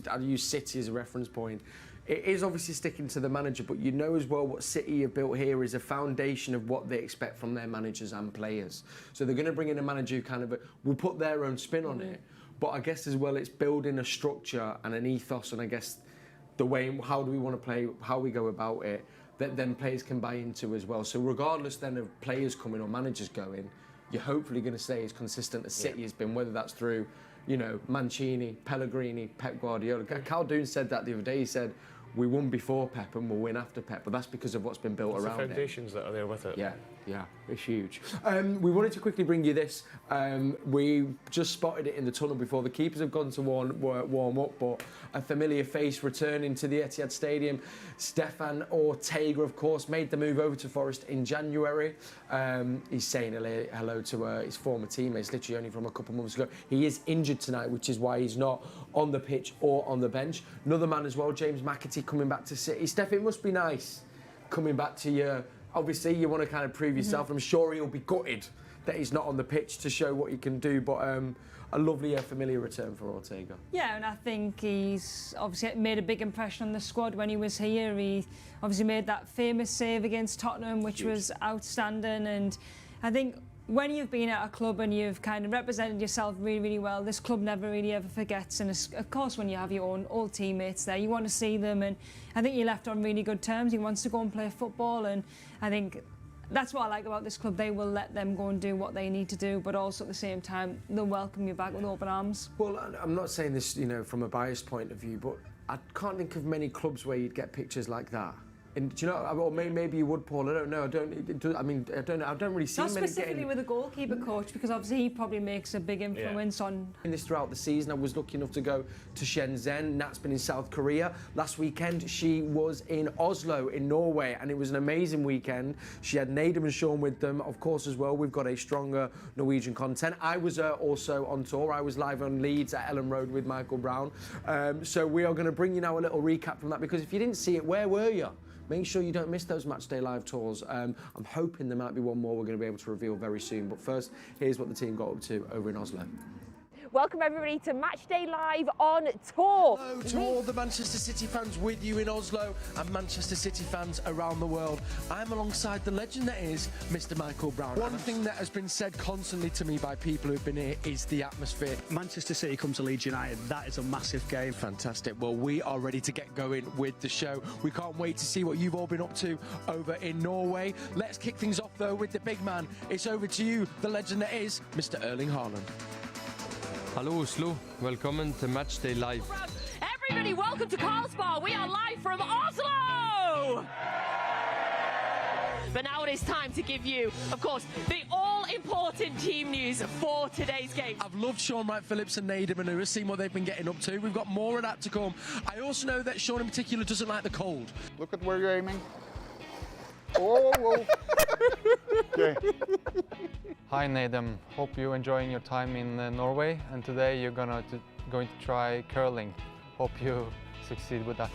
I'll use City as a reference point. It is obviously sticking to the manager, but you know as well what City have built here is a foundation of what they expect from their managers and players. So they're going to bring in a manager who kind of will put their own spin on it, but I guess as well it's building a structure and an ethos, and I guess the way, how do we want to play, how we go about it, that then players can buy into as well. So regardless then of players coming or managers going, you're hopefully going to stay as consistent as City has been, whether that's through, Mancini, Pellegrini, Pep Guardiola. Calhoun said that the other day. He said, we won before Pep and we'll win after Pep, but that's because of what's been built around it. The foundations that are there with it. Yeah, it's huge. We wanted to quickly bring you this. We just spotted it in the tunnel before the keepers have gone to warm up, but a familiar face returning to the Etihad Stadium. Stefan Ortega, of course, made the move over to Forest in January. He's saying hello to his former teammates, literally only from a couple of months ago. He is injured tonight, which is why he's not on the pitch or on the bench. Another man as well, James McAtee, coming back to City. Steph, it must be nice coming back to your... Obviously, you want to kind of prove yourself. I'm sure he'll be gutted that he's not on the pitch to show what he can do, but a lovely, familiar return for Ortega. Yeah, and I think he's obviously made a big impression on the squad when he was here. He obviously made that famous save against Tottenham, which was outstanding, and I think when you've been at a club and you've kind of represented yourself really, really well, this club never really ever forgets. And of course, when you have your own old teammates there, you want to see them. And I think he left on really good terms. He wants to go and play football. And I think that's what I like about this club. They will let them go and do what they need to do, but also at the same time, they'll welcome you back with open arms. Well, I'm not saying this, from a biased point of view, but I can't think of many clubs where you'd get pictures like that. And do you know, or maybe you would, Paul. I don't know. I don't really see not many specifically getting... with a goalkeeper coach, because obviously he probably makes a big influence on. In this throughout the season, I was lucky enough to go to Shenzhen. Nat's been in South Korea. Last weekend, she was in Oslo in Norway, and it was an amazing weekend. She had Nadem and Sean with them, of course, as well. We've got a stronger Norwegian content. I was also on tour. I was live on Leeds at Ellen Road with Michael Brown. So we are going to bring you now a little recap from that, because if you didn't see it, where were you? Make sure you don't miss those Matchday Live tours. I'm hoping there might be one more we're going to be able to reveal very soon. But first, here's what the team got up to over in Oslo. Welcome everybody to Matchday Live on tour. Hello to all the Manchester City fans with you in Oslo and Manchester City fans around the world. I'm alongside the legend that is Mr. Michael Brown. One thing that has been said constantly to me by people who've been here is the atmosphere. Manchester City come to Leeds United. That is a massive game. Fantastic. Well, we are ready to get going with the show. We can't wait to see what you've all been up to over in Norway. Let's kick things off though with the big man. It's over to you, the legend that is Mr. Erling Haaland. Hallo Oslo, velkommen til Matchday Live. Everybody, welcome to Carlsbad. We are live from Oslo! But now it is time to give you, of course, the all-important team news for today's game. I've loved Sean Wright-Phillips and Nader Manua, seeing what they've been getting up to. We've got more of that to come. I also know that Sean in particular doesn't like the cold. Look at where you're aiming. Oh, whoa. Okay. Hi Nader, hope you're enjoying your time in Norway, and today you're going to try curling. Hope you succeed with that.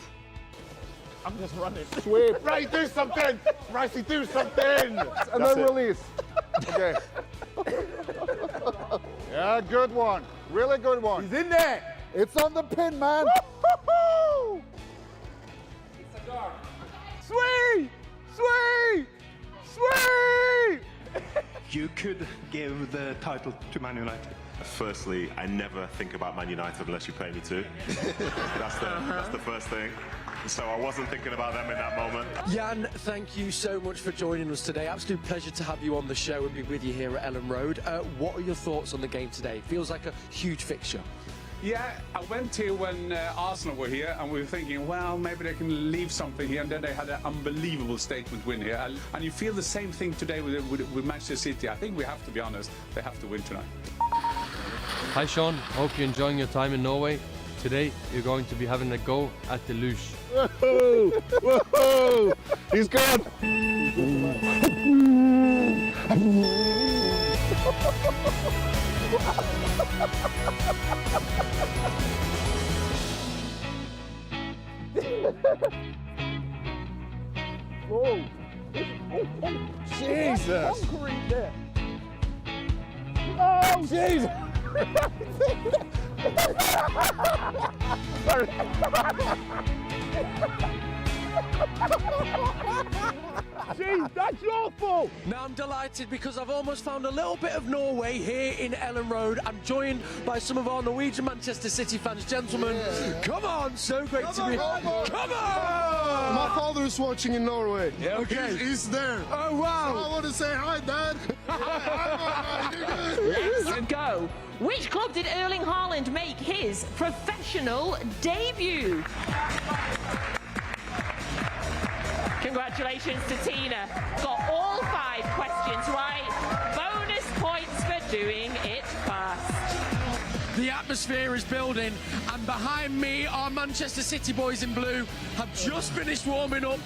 I'm just running. Sweep. Right, do something. Ricey, do something. And then release. Okay. Yeah, good one. Really good one. He's in there. It's on the pin, man. Woo-hoo-hoo! It's a dart. Sweet! Sweet! Sweet! You could give the title to Man United. Firstly, I never think about Man United unless you pay me to. That's the first thing. So I wasn't thinking about them in that moment. Jan, thank you so much for joining us today. Absolute pleasure to have you on the show and be with you here at Ellen Road. What are your thoughts on the game today? Feels like a huge fixture. Yeah, I went here when Arsenal were here, and we were thinking, well, maybe they can leave something here, and then they had an unbelievable statement win here. And you feel the same thing today with Manchester City. I think we have to be honest, they have to win tonight. Hi Sean, hope you're enjoying your time in Norway. Today you're going to be having a go at the luge. Woohoo! Woohoo! He's gone! Whoa! Jesus! Oh, Jesus! Jeez, that's your fault! Now I'm delighted because I've almost found a little bit of Norway here in Ellen Road. I'm joined by some of our Norwegian Manchester City fans. Gentlemen, come on, so great to be here. Come on! My father is watching in Norway. Yeah, okay. He's there. Oh, wow. So I want to say hi, Dad. Let's go. Which club did Erling Haaland make his professional debut? Congratulations to Tina. Got all 5 questions right. Bonus points for doing it fast. The atmosphere is building, and behind me, our Manchester City boys in blue have just finished warming up.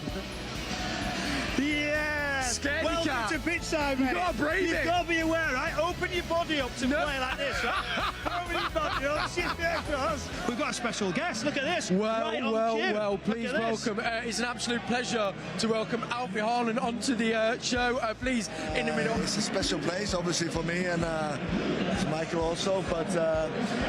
Yeah! Scaredy Welcome cat. to pitch side, mate. You've got to breathe You've it. got to be aware, right? Open your body up to play like this, right? Open your body up, shift it across. We've got a special guest, look at this. Right on cue. Please Look at this. welcome. It's an absolute pleasure to welcome Alfie Haaland onto the show. Please, in the middle. It's a special place, obviously, for me and to Michael also, but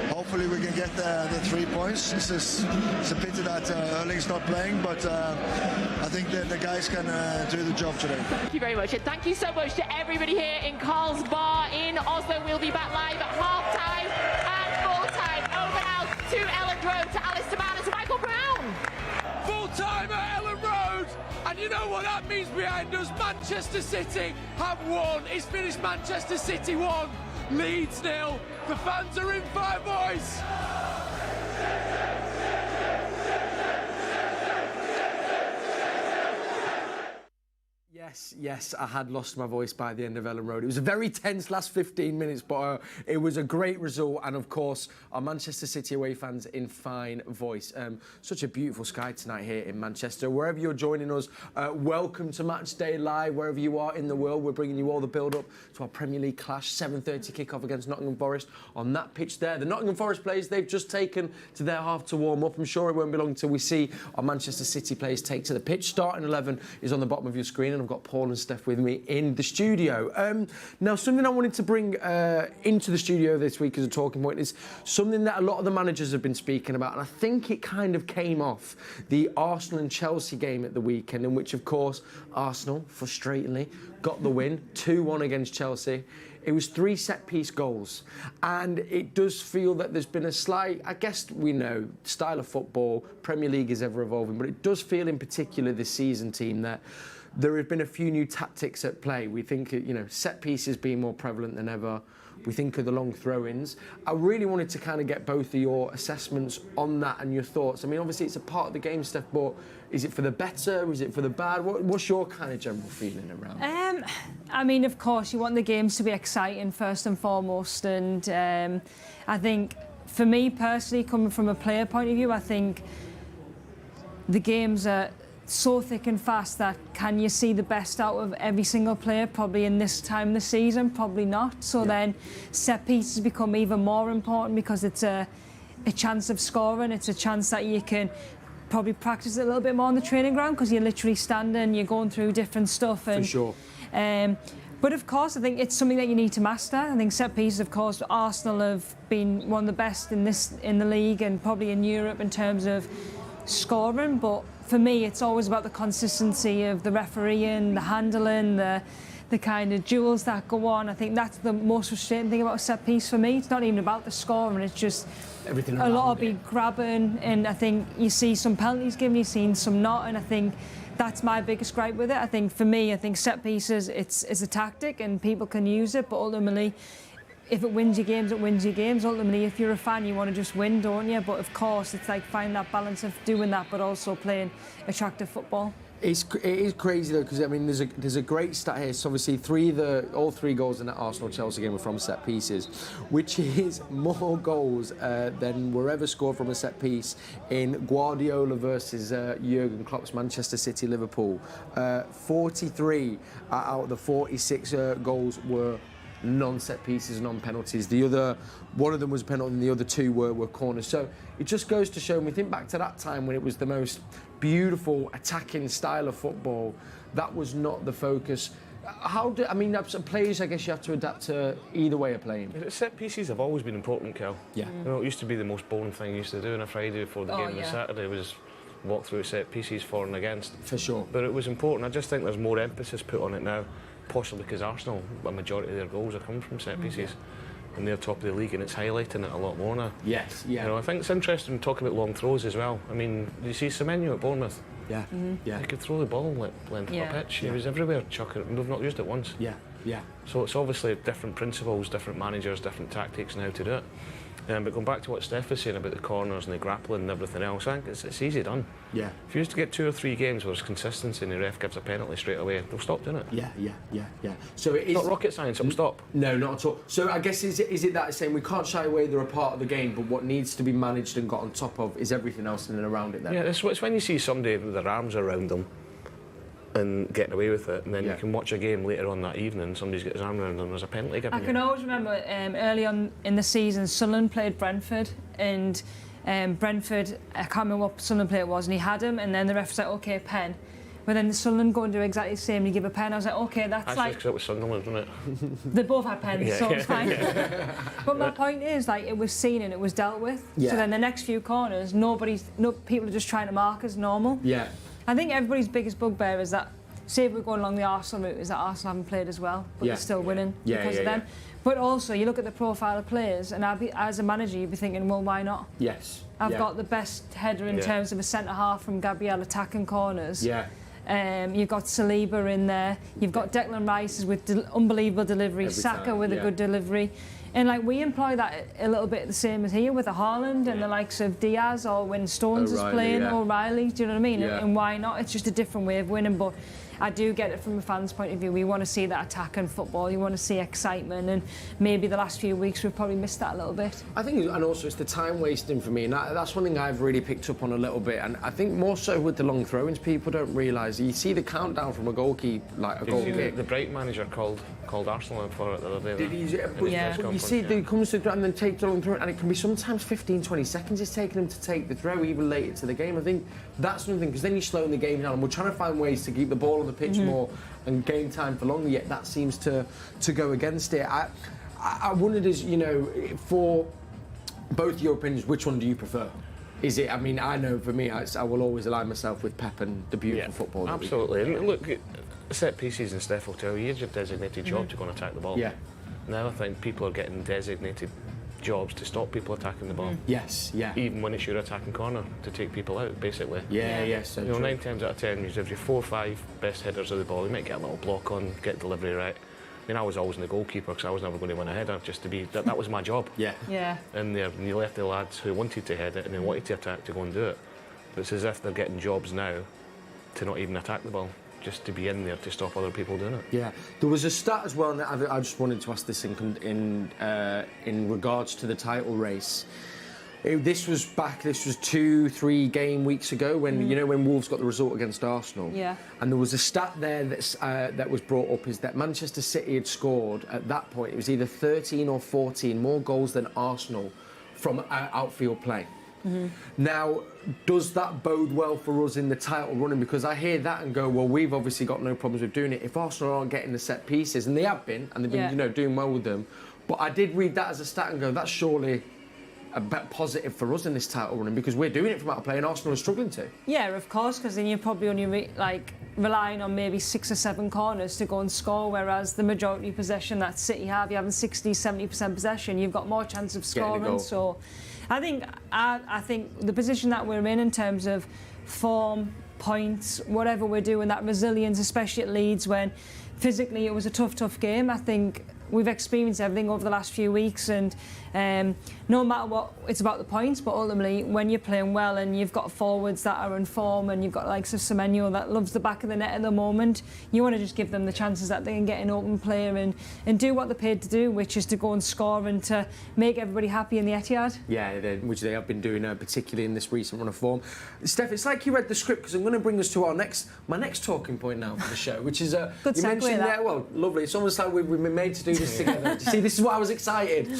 hopefully we can get the 3 points. It's a pity that Erling's not playing, but I think that the guys can do the job today. Thank you very much, and thank you so much to everybody here in Carl's Bar in Oslo. We'll be back live at half-time and full-time. Over now to Ellen Road, to Alistair Mann and to Michael Brown. Full-time at Ellen Road. And you know what that means behind us? Manchester City have won. It's finished Manchester City 1, Leeds 0. The fans are in fire, boys. Yes, I had lost my voice by the end of Ellen Road. It was a very tense last 15 minutes, but it was a great result. And of course, our Manchester City away fans in fine voice. Such a beautiful sky tonight here in Manchester. Wherever you're joining us, welcome to Matchday Live. Wherever you are in the world, we're bringing you all the build-up to our Premier League clash. 7:30 kick-off against Nottingham Forest on that pitch there. The Nottingham Forest players, they've just taken to their half to warm up. I'm sure it won't be long till we see our Manchester City players take to the pitch. Starting 11 is on the bottom of your screen, and I've got Paul and Steph with me in the studio. Now, something I wanted to bring into the studio this week as a talking point is something that a lot of the managers have been speaking about, and I think it kind of came off the Arsenal and Chelsea game at the weekend, in which, of course, Arsenal, frustratingly, got the win, 2-1 against Chelsea. It was 3 set-piece goals, and it does feel that there's been a slight, I guess we know, style of football, Premier League is ever evolving, but it does feel in particular this season, team, that there have been a few new tactics at play. We think, you know, set pieces being more prevalent than ever. We think of the long throw-ins. I really wanted to kind of get both of your assessments on that and your thoughts. I mean, obviously it's a part of the game, Steph, but is it for the better? Is it for the bad? What's your kind of general feeling around? I mean, of course, you want the games to be exciting first and foremost, and I think for me personally, coming from a player point of view, I think the games are so thick and fast that can you see the best out of every single player probably in this time of the season? Probably not. So then set pieces become even more important because it's a chance of scoring. It's a chance that you can probably practice it a little bit more on the training ground because you're literally standing, you're going through different stuff. And, for sure. But of course, I think it's something that you need to master. I think set pieces, of course, Arsenal have been one of the best in the league and probably in Europe in terms of scoring, but for me it's always about the consistency of the refereeing, the handling, the kind of duels that go on. I think that's the most frustrating thing about a set piece for me. It's not even about the scoring, it's just everything a lot of big grabbing, and I think you see some penalties given, you've seen some not, and I think that's my biggest gripe with it. I think for me, I think set pieces, it's a tactic and people can use it, but ultimately if it wins your games, it wins your games. Ultimately, if you're a fan, you want to just win, don't you? But of course, it's like finding that balance of doing that, but also playing attractive football. It is crazy though, because I mean, there's a great stat here. So obviously, all three goals in that Arsenal-Chelsea game were from set pieces, which is more goals than were ever scored from a set piece in Guardiola versus Jurgen Klopp's Manchester City Liverpool. 43 out of the 46 goals were non-set pieces, non-penalties. One of them was a penalty and the other two were corners. So it just goes to show, when we think back to that time when it was the most beautiful attacking style of football, that was not the focus. I mean, that's players, I guess you have to adapt to either way of playing. Set pieces have always been important, Kel. Yeah. You know, it used to be the most boring thing you used to do on a Friday before the game on a Saturday was walk through set pieces for and against. For sure. But it was important. I just think there's more emphasis put on it now. Possibly because Arsenal, a majority of their goals are coming from set pieces, and they're top of the league, and it's highlighting it a lot more now. Yes, yeah. You know, I think it's interesting talking about long throws as well. I mean, you see Semenyo at Bournemouth. Yeah, yeah. He could throw the ball length of a pitch. He was everywhere chucking it. We've not used it once. Yeah, yeah. So it's obviously different principles, different managers, different tactics and how to do it. But going back to what Steph was saying about the corners and the grappling and everything else, I think it's easy done. Yeah. If you used to get 2 or 3 games where there's consistency and the ref gives a penalty straight away, they'll stop doing it. Yeah. So it is not rocket science, it'll stop. No, not at all. So I guess is it that saying we can't shy away, they're a part of the game, but what needs to be managed and got on top of is everything else in and around it then? Yeah, it's when you see somebody with their arms around them and getting away with it, and then you can watch a game later on that evening, somebody's got his arm around them and there's a penalty given. I can always remember early on in the season, Sunderland played Brentford, and Brentford, I can't remember what Sunderland player it was, and he had him, and then the ref was like, okay, pen. But then the Sunderland go and do exactly the same, and you give a pen. I was like, okay, that's actually, because it was Sunderland, wasn't it? They both had pens, so it's fine. But my point is, like, it was seen and it was dealt with. Yeah. So then the next few corners, people are just trying to mark as normal. Yeah. I think everybody's biggest bugbear is that, say if we're going along the Arsenal route, is that Arsenal haven't played as well, but they're still winning because of them. But also, you look at the profile of players, and as a manager, you'd be thinking, well, why not? Yes. I've got the best header in terms of a centre-half from Gabriel attacking corners. Yeah. You've got Saliba in there. You've got Declan Rice with unbelievable delivery, Saka with a good delivery. And like we employ that a little bit the same as here with the Haaland and the likes of Diaz, or when Stones is playing, O'Reilly, do you know what I mean? And why not? It's just a different way of winning, but I do get it from a fan's point of view. We want to see that attacking football. You want to see excitement, and maybe the last few weeks we've probably missed that a little bit. I think, and also it's the time wasting for me, and that's one thing I've really picked up on a little bit. And I think more so with the long throw-ins, people don't realise. You see the countdown from a goal kick, like a goal kick. The Bright manager called Arsenal out for it the other day. Did he? But you see, he comes to the ground and then takes the long throw, and it can be sometimes 15-20 seconds it's taking him to take the throw, even later to the game. I think that's another thing, because then you're slowing the game down, and we're trying to find ways to keep the ball on the pitch more and gain time for longer, yet that seems to go against it. I wondered, for both your opinions, which one do you prefer? Is it, I mean, I know for me, I will always align myself with Pep and the beautiful football. Absolutely. And look, set pieces and Steph will tell you, it's your designated job to go and attack the ball. Yeah. Now I think people are getting designated jobs to stop people attacking the ball. Yes, yeah. Even when it's your attacking corner, to take people out, basically. Yeah, so you know, true. 9 times out of 10, you have your 4 or 5 best headers of the ball. You might get a little block on, get delivery right. I mean, I was always in the goalkeeper because I was never going to win a header, just to be, that was my job. Yeah. In there, and you left the lads who wanted to head it and they wanted to attack to go and do it. But it's as if they're getting jobs now to not even attack the ball, just to be in there to stop other people doing it. Yeah, there was a stat as well, and I just wanted to ask this in regards to the title race. This was 2-3 game weeks ago when you know when Wolves got the result against Arsenal. Yeah. And there was a stat there that was brought up is that Manchester City had scored at that point. It was either 13 or 14 more goals than Arsenal from outfield play. Now, does that bode well for us in the title running? Because I hear that and go, well, we've obviously got no problems with doing it. If Arsenal aren't getting the set pieces, and they have been, and they've been, you know, doing well with them, but I did read that as a stat and go, that's surely a bit positive for us in this title running because we're doing it from out of play and Arsenal are struggling to. Yeah, of course, because then you're probably only relying on maybe 6 or 7 corners to go and score, whereas the majority possession that City have, you're having 60-70% possession, you've got more chance of scoring. So I think the position that we're in terms of form, points, whatever we're doing, that resilience, especially at Leeds when physically it was a tough game. I think we've experienced everything over the last few weeks, and no matter what, it's about the points, but ultimately when you're playing well and you've got forwards that are in form and you've got like Semenyo that loves the back of the net at the moment, you want to just give them the chances that they can get in open play and do what they're paid to do, which is to go and score and to make everybody happy in the Etihad. Yeah, which they have been doing, particularly in this recent run of form. Steph, it's like you read the script because I'm going to bring us to my next talking point now for the show, which is good you segue mentioned that. Well, lovely. It's almost like we've been made to do this together. See, this is why I was excited.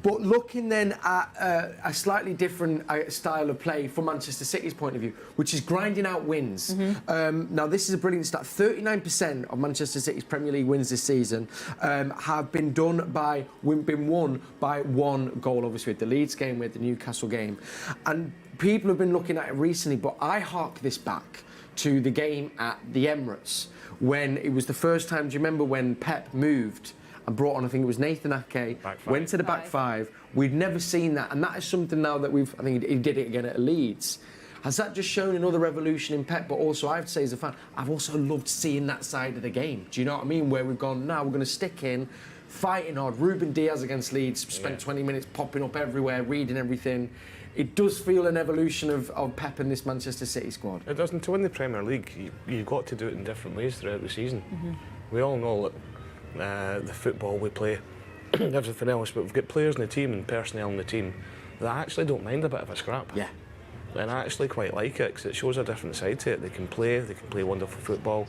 But looking then at a slightly different style of play from Manchester City's point of view, which is grinding out wins. Now, this is a brilliant stat. 39% of Manchester City's Premier League wins this season have been won by 1 goal, obviously, with the Leeds game, with the Newcastle game. And people have been looking at it recently, but I hark this back to the game at the Emirates when it was the first time. Do you remember when Pep moved and brought on, I think it was Nathan Ake, went to the back five? We'd never seen that, and that is something now that I think he did it again at Leeds. Has that just shown another revolution in Pep? But also, I have to say as a fan, I've also loved seeing that side of the game. Do you know what I mean? Where we've gone, now we're going to stick in, fighting hard. Ruben Diaz against Leeds, spent 20 minutes popping up everywhere, reading everything. It does feel an evolution of Pep in this Manchester City squad. It doesn't. To win the Premier League, you've got to do it in different ways throughout the season. We all know that the football we play, everything else, but we've got players in the team and personnel in the team that actually don't mind a bit of a scrap. Yeah. And I actually quite like it because it shows a different side to it. They can play wonderful football,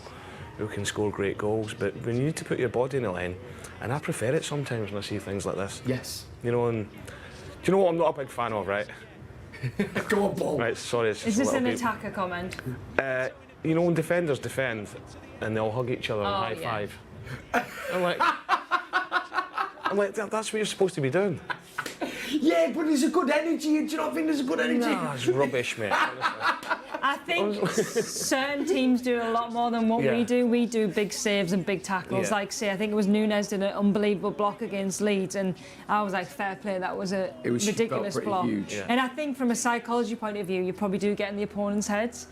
who can score great goals, but when you need to put your body in the line, and I prefer it sometimes when I see things like this. Yes. You know, and do you know what I'm not a big fan of, right? Go on, Paul. Right, sorry. Is this an attacker comment? You know, when defenders defend and they all hug each other and high five. I'm like, that's what you're supposed to be doing. Yeah, but there's a good energy. Do you not think there's a good energy? No, it's rubbish, mate. I think certain teams do a lot more than what we do. We do big saves and big tackles. Like, say, I think it was Nunes did an unbelievable block against Leeds, and I was like, fair play, that was a ridiculous block. Huge. Yeah. And I think from a psychology point of view, you probably do get in the opponent's heads.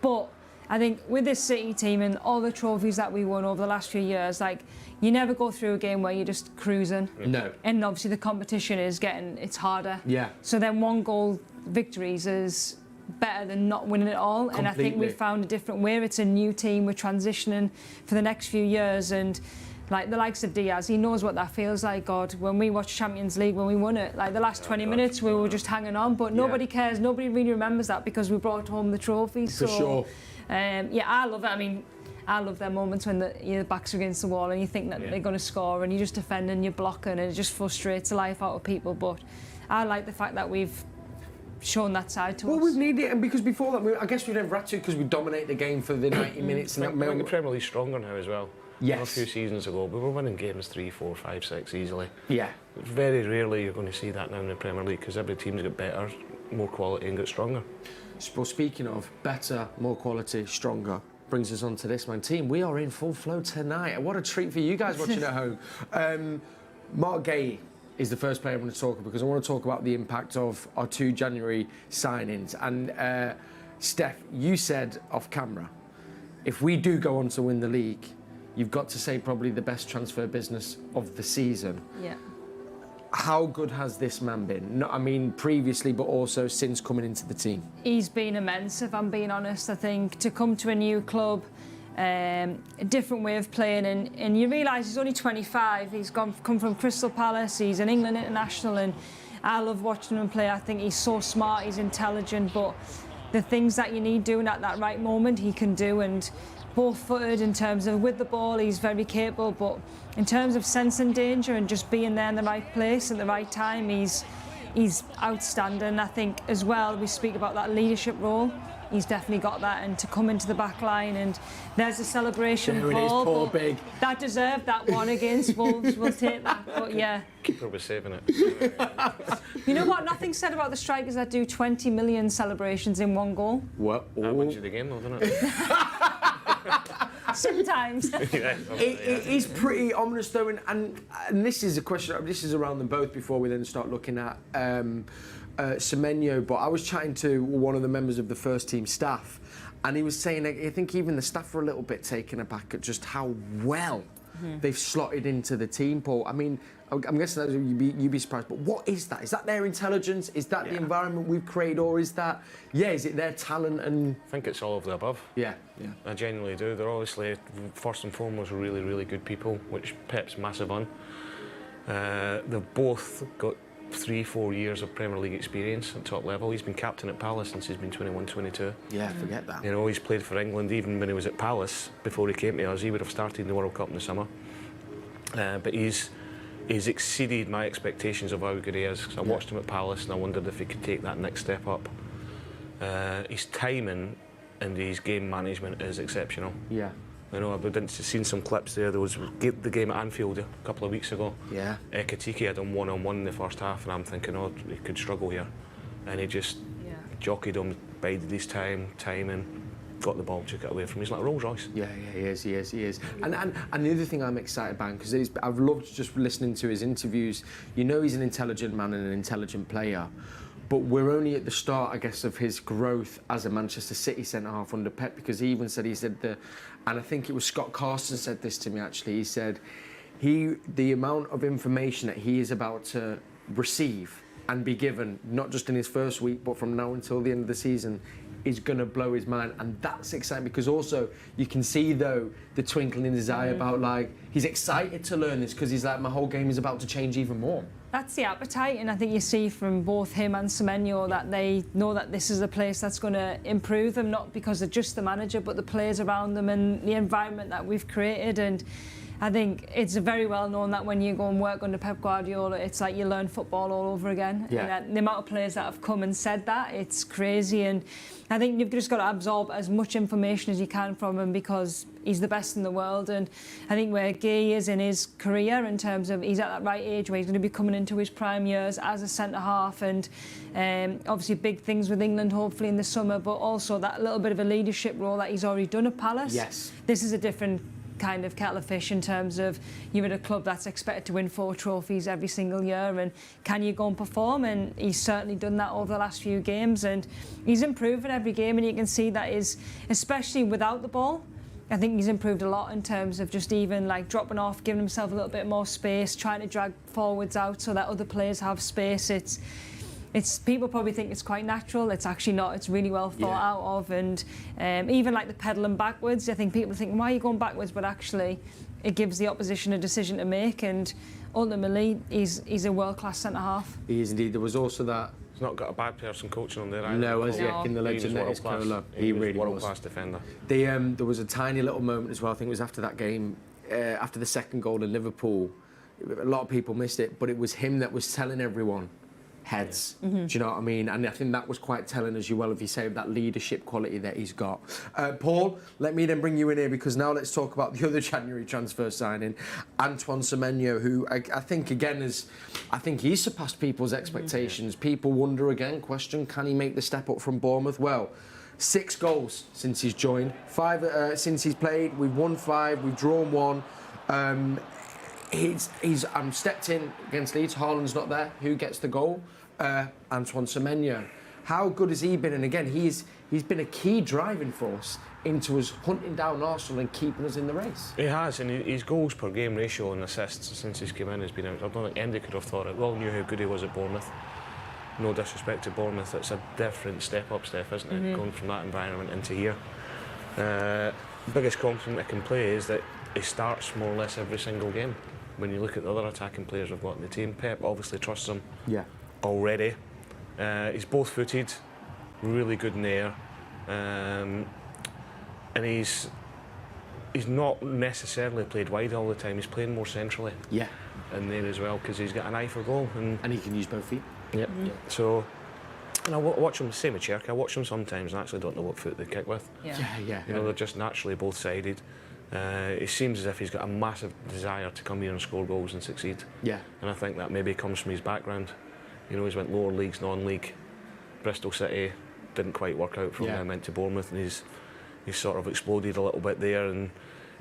But I think with this City team and all the trophies that we won over the last few years, like, you never go through a game where you're just cruising. No. And obviously the competition is it's harder. Yeah. So then 1-goal victories is better than not winning it all. Completely. And I think we've found a different way. It's a new team. We're transitioning for the next few years. And like the likes of Diaz, he knows what that feels like. God, when we watched Champions League, when we won it, like the last 20 minutes, we were just hanging on. But nobody cares. Nobody really remembers that because we brought home the trophy. For sure. Yeah, I love it. I mean, I love their moments when your back's against the wall and you think that they're going to score and you're just defending and you're blocking and it just frustrates the life out of people. But I like the fact that we've shown that side to us. Well, we've needed it, and because before that, I guess we never had to because we dominate the game for the 90 minutes. And the Premier League's stronger now as well. Yes. A few seasons ago, we were winning games 3, 4, 5, 6 easily. Yeah. Very rarely you're going to see that now in the Premier League because every team's got better, more quality and got stronger. Well, speaking of better, more quality, stronger, brings us on to this one. Team, we are in full flow tonight. What a treat for you guys watching at home. Mark Gay, is the first player I want to talk about, because I want to talk about the impact of our 2 January signings. And Steph, you said off camera, if we do go on to win the league, you've got to say probably the best transfer business of the season. Yeah. How good has this man been? Not, I mean, previously, but also since coming into the team. He's been immense, if I'm being honest. I think to come to a new club, a different way of playing, and you realise he's only 25. He's come from Crystal Palace. He's an England international, and I love watching him play. I think he's so smart, he's intelligent, but the things that you need doing at that right moment, he can do. And both-footed in terms of with the ball, he's very capable, but in terms of sensing danger and just being there in the right place at the right time, he's outstanding. I think as well, we speak about that leadership role. He's definitely got that, and to come into the back line, and there's a celebration ball. Poor big. That deserved that one against Wolves. We'll take that. But yeah. Keeper was saving it. You know what? Nothing said about the strikers that do 20 million celebrations in one goal. What? That wins you the game, though, doesn't it? Sometimes. He's pretty ominous, though, and this is a question. This is around them both before we then start looking at Semenyo. But I was chatting to one of the members of the first team staff, and he was saying, I think even the staff were a little bit taken aback at just how well they've slotted into the team, Paul. I mean, I'm guessing that you'd be surprised, but what is that? Is that their intelligence? Is that the environment we've created, or is that, is it their talent? And I think it's all of the above. Yeah. I genuinely do. They're obviously, first and foremost, really, really good people, which Pep's massive on. They've both got 3-4 years of Premier League experience at top level. He's been captain at Palace since he's been 21, 22. Yeah, forget that. You know, he's played for England even when he was at Palace. Before he came to us, he would have started in the World Cup in the summer. But he's exceeded my expectations of how good he is. 'Cause I watched him at Palace and I wondered if he could take that next step up. His timing and his game management is exceptional. Yeah. I know, I've seen some clips there. There was the game at Anfield a couple of weeks ago. Yeah. Ekitike had him one-on-one in the first half, and I'm thinking, oh, he could struggle here. And he just jockeyed him, bided his timing, got the ball, took it away from him. He's like Rolls Royce. Yeah, he is. And the other thing I'm excited about, because I've loved just listening to his interviews. You know, he's an intelligent man and an intelligent player. But we're only at the start, I guess, of his growth as a Manchester City centre-half under Pep, because he said and I think it was Scott Carson said this to me, actually. He said the amount of information that he is about to receive and be given, not just in his first week, but from now until the end of the season, is going to blow his mind. And that's exciting, because also you can see, though, the twinkle in his eye about, like, he's excited to learn this, because he's like, my whole game is about to change even more. That's the appetite, and I think you see from both him and Semenyo that they know that this is a place that's going to improve them, not because of just the manager, but the players around them and the environment that we've created. And I think it's very well known that when you go and work under Pep Guardiola, it's like you learn football all over again. Yeah. And the amount of players that have come and said that, it's crazy. And I think you've just got to absorb as much information as you can from him, because he's the best in the world. And I think where Gay is in his career, in terms of he's at that right age where he's going to be coming into his prime years as a centre-half, and obviously big things with England hopefully in the summer, but also that little bit of a leadership role that he's already done at Palace. Yes. This is a different kind of kettle of fish in terms of you're at a club that's expected to win 4 trophies every single year, and can you go and perform? And he's certainly done that over the last few games, and he's improving every game, and you can see that is, especially without the ball, I think he's improved a lot in terms of just even like dropping off, giving himself a little bit more space, trying to drag forwards out so that other players have space. It's people probably think it's quite natural. It's actually not. It's really well thought out of, and even like the pedalling backwards. I think people think, why are you going backwards? But actually, it gives the opposition a decision to make, and ultimately, he's a world-class centre-half. He is indeed. There was also that. He's not got a bad person coaching on there either. No, as yet in the legend that is Cola. He really was. World-class defender. There was a tiny little moment as well. I think it was after that game, after the second goal in Liverpool. A lot of people missed it, but it was him that was telling everyone. Heads. Do you know what I mean? And I think that was quite telling, as well, if you say, that leadership quality that he's got. Paul, let me then bring you in here, because now let's talk about the other January transfer signing, Antoine Semenyo, who I think again he's surpassed people's expectations. People wonder again, question, can he make the step up from Bournemouth? Well, 6 goals since he's joined, 5 since he's played. We've won 5, we've drawn 1. he's stepped in against Leeds. Haaland's not there. Who gets the goal? Antoine Semenyo. How good has he been? And again, he's been a key driving force into us hunting down Arsenal and keeping us in the race. He has, and his goals per game ratio and assists since he's come in has been. I don't think anybody could have thought it. We all knew how good he was at Bournemouth. No disrespect to Bournemouth, it's a different step up, Steph, isn't it? Going from that environment into here. Biggest compliment I can play is that he starts more or less every single game. When you look at the other attacking players we've got in the team, Pep obviously trusts him already. He's both-footed, really good in the air, and he's not necessarily played wide all the time. He's playing more centrally. In there as well, because he's got an eye for goal, and he can use both feet. So, and I watch him, same with Cherky, I watch him sometimes and I actually don't know what foot they kick with. You know, they're just naturally both-sided. It seems as if he's got a massive desire to come here and score goals and succeed. And I think that maybe comes from his background. You know, he's went lower leagues, non-league. Bristol City didn't quite work out for him, went to Bournemouth, and he's sort of exploded a little bit there, and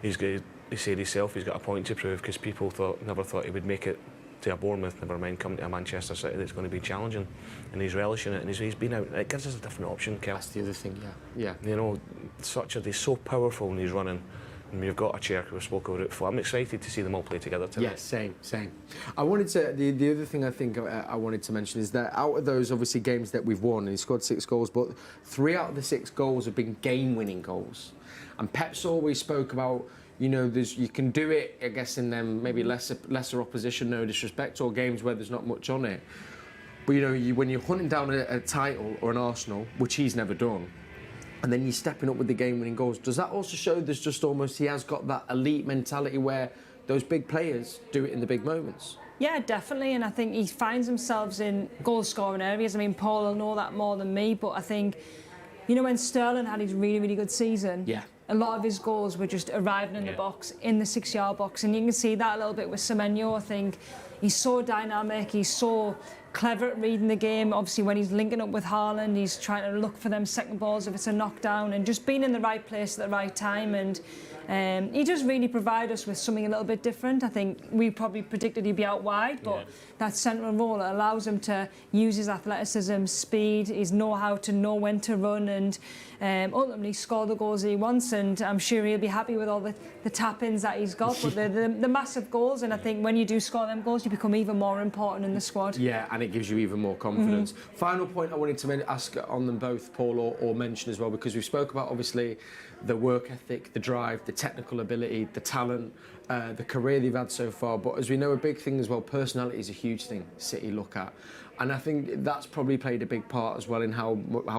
he said himself he's got a point to prove, because people never thought he would make it to a Bournemouth, never mind coming to a Manchester City that's going to be challenging, and he's relishing it, and he's been out. It gives us a different option, Kel. That's the other thing, You know, he's so powerful when he's running, and we've got a chair who spoke about it before. I'm excited to see them all play together today. Same. I wanted to, the other thing I think I wanted to mention is that out of those, obviously, games that we've won, and he scored 6 goals, but 3 out of the 6 goals have been game-winning goals. And Pep's always spoke about, you know, you can do it, I guess, in them maybe lesser opposition, no disrespect, or games where there's not much on it. But, you know, when you're hunting down a title or an Arsenal, which he's never done, and then you're stepping up with the game-winning goals, does that also show there's just almost, he has got that elite mentality where those big players do it in the big moments? Yeah, definitely, and I think he finds himself in goal-scoring areas. I mean, Paul will know that more than me, but I think, you know, when Sterling had his really, really good season, a lot of his goals were just arriving in the box, in the 6-yard box, and you can see that a little bit with Semenyo. I think he's so dynamic, he's so clever at reading the game. Obviously, when he's linking up with Haaland, he's trying to look for them second balls if it's a knockdown, and just being in the right place at the right time. And he does really provide us with something a little bit different. I think we probably predicted he'd be out wide, but that central role allows him to use his athleticism, speed, his know-how to know when to run, and ultimately score the goals he wants. And I'm sure he'll be happy with all the tap-ins that he's got, but the massive goals. And I think when you do score them goals, you become even more important in the squad. And it gives you even more confidence. Final point I wanted to ask on them both, Paul, or mention as well, because we spoke about, obviously, the work ethic, the drive, the technical ability, the talent, the career they've had so far. But as we know, a big thing as well, personality is a huge thing City look at. And I think that's probably played a big part as well in how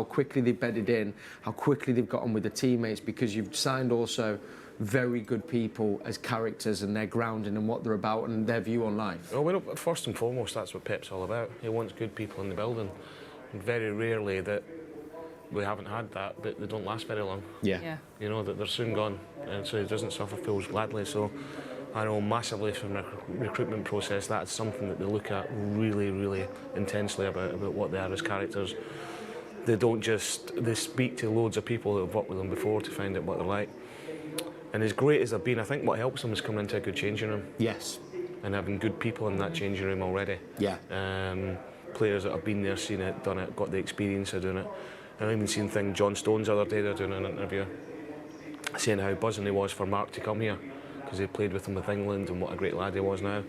quickly they've bedded in, how quickly they've got on with the teammates, because you've signed also very good people as characters and their grounding and what they're about and their view on life. Well, first and foremost, that's what Pep's all about. He wants good people in the building. And very rarely that we haven't had that, but they don't last very long. You know, that they're soon gone, and so he doesn't suffer fools gladly. So I know massively from the recruitment process, that's something that they look at really, really intensely about what they are as characters. They don't just, they speak to loads of people who have worked with them before to find out what they're like. And as great as they've been, I think what helps them is coming into a good changing room. And having good people in that changing room already. Players that have been there, seen it, done it, got the experience of doing it. And I've even seen John Stones the other day, they're doing an interview, saying how buzzing he was for Mark to come here, because he played with him with England and what a great lad he was now.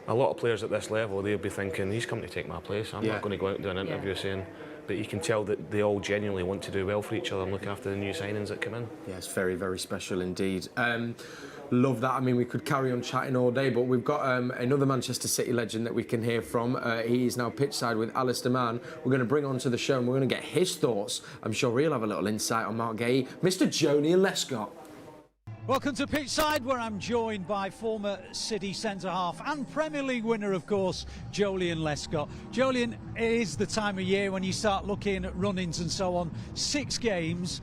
A lot of players at this level, they'll be thinking, he's come to take my place, I'm not going to go out and do an interview saying, but you can tell that they all genuinely want to do well for each other and look after the new signings that come in. Yeah, it's very, very special indeed. Love that. I mean, we could carry on chatting all day, but we've got another Manchester City legend that we can hear from. He is now pitchside with Alistair Mann. We're going to bring on to the show and we're going to get his thoughts. I'm sure he'll have a little insight on Mark Gay. Mr. Joleon Lescott. Welcome to Pitchside, where I'm joined by former City centre-half and Premier League winner, of course, Joleon Lescott. Joleon, it is the time of year when you start looking at run-ins and so on. 6 games,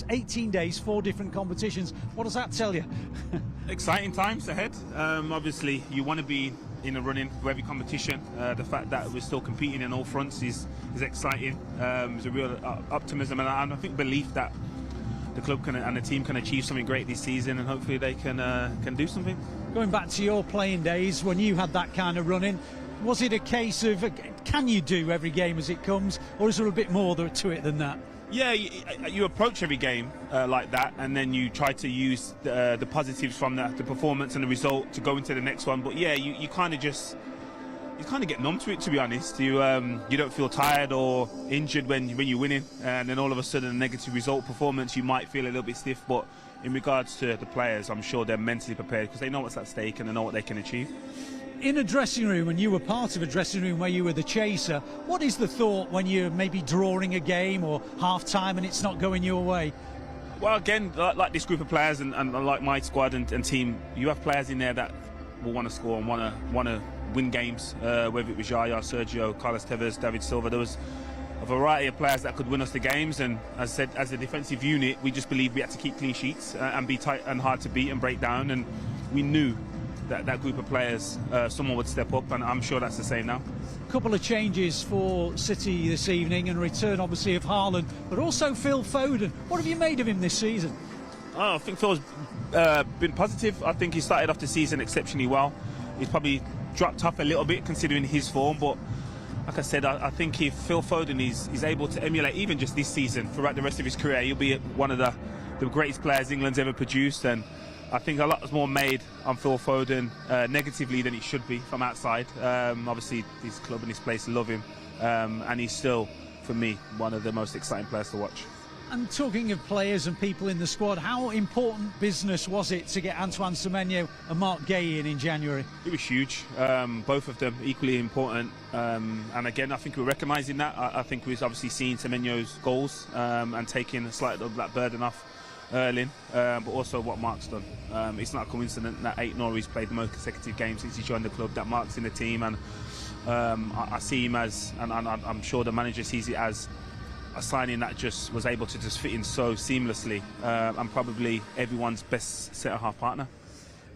18 days, 4 different competitions. What does that tell you? Exciting times ahead. Obviously, you want to be in a run-in for every competition. The fact that we're still competing in all fronts is exciting. There's a real optimism and I think belief that the club and the team can achieve something great this season, and hopefully they can do something. Going back to your playing days when you had that kind of running, was it a case of can you do every game as it comes, or is there a bit more to it than that? Yeah, you approach every game like that, and then you try to use the positives from the performance and the result to go into the next one. But yeah, you kind of get numb to it, to be honest. You don't feel tired or injured when you're winning, and then all of a sudden a negative result performance, you might feel a little bit stiff. But in regards to the players, I'm sure they're mentally prepared because they know what's at stake and they know what they can achieve. In a dressing room, and you were part of a dressing room where you were the chaser, what is the thought when you're maybe drawing a game or half-time and it's not going your way? Well, again, like this group of players and like my squad and team, you have players in there that will want to score and want to win games, whether it was Yaya, Sergio, Carlos Tevez, David Silva. There was a variety of players that could win us the games, and as I said, as a defensive unit, we just believed we had to keep clean sheets and be tight and hard to beat and break down, and we knew that group of players, someone would step up, and I'm sure that's the same now. A couple of changes for City this evening, and return obviously of Haaland, but also Phil Foden. What have you made of him this season? I think Phil's been positive. I think he started off the season exceptionally well. He's probably dropped off a little bit considering his form, but like I said, I think if Phil Foden is able to emulate even just this season throughout the rest of his career, he'll be one of the greatest players England's ever produced. And I think a lot more made on Phil Foden negatively than it should be from outside. Obviously, his club and his place love him, and he's still, for me, one of the most exciting players to watch. And talking of players and people in the squad, how important business was it to get Antoine Semenyo and Mark Gay in January? It was huge. Both of them equally important. And again, I think we're recognising that. I think we've obviously seen Semenyo's goals and taking a slight of that burden off Erling, but also what Mark's done. It's not a coincidence that 8 Norway's played the most consecutive games since he joined the club, that Mark's in the team, and I see him as, and I'm sure the manager sees it as, a signing that just was able to just fit in so seamlessly, and probably everyone's best centre-half partner.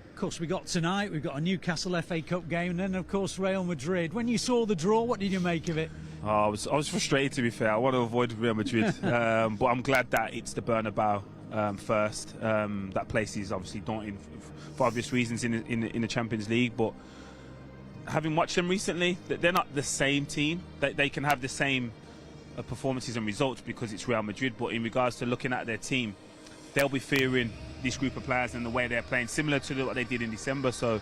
Of course, we've got a Newcastle FA Cup game, and then of course Real Madrid. When you saw the draw, what did you make of it? Oh, I was frustrated, to be fair. I want to avoid Real Madrid, but I'm glad that it's the Bernabeu first. That place is obviously daunting for obvious reasons in the Champions League, but having watched them recently, they're not the same team. They can have the same performances and results because it's Real Madrid, but in regards to looking at their team, they'll be fearing this group of players and the way they're playing, similar to what they did in December. So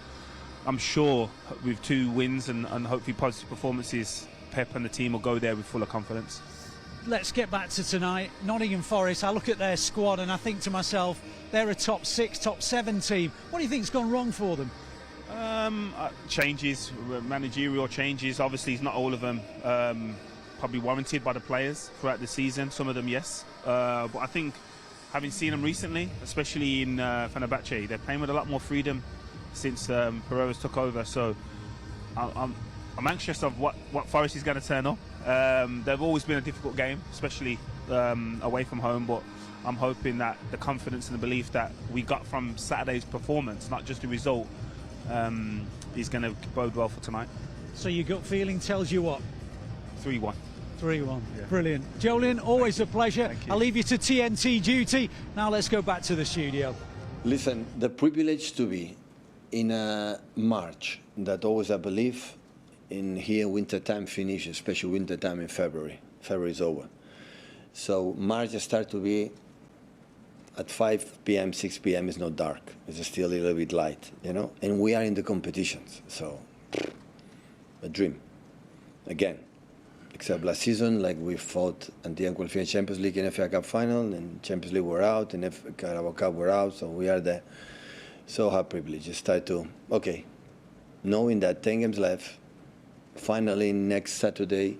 I'm sure with 2 wins and hopefully positive performances, Pep and the team will go there with full confidence. Let's get back to tonight. Nottingham Forest, I look at their squad and I think to myself, they're a top 6, top 7 team. What do you think's gone wrong for them? Changes, managerial changes. Obviously, it's not all of them probably warranted by the players throughout the season. Some of them, yes. But I think, having seen them recently, especially in Fenerbahce, they're playing with a lot more freedom since Pereira's took over. So I'm anxious of what Forest is going to turn up. They've always been a difficult game, especially away from home. But I'm hoping that the confidence and the belief that we got from Saturday's performance, not just the result, is going to bode well for tonight. So your gut feeling tells you what? 3-1. 3-1. Yeah. Brilliant. Joleon, always a pleasure. I'll leave you to TNT duty. Now let's go back to the studio. Listen, the privilege to be in March, that always I believe in here winter time finish, especially winter time in February. February is over. So March starts to be at 5 p.m., 6 p.m. is not dark. It's still a little bit light, you know? And we are in the competitions, so a dream. Again. Except last season, like we fought until qualified Champions League and FA Cup final, and Champions League we're out, and Carabao Cup we're out, so we are there. So how privileged. Just start to, okay, knowing that 10 games left, finally next Saturday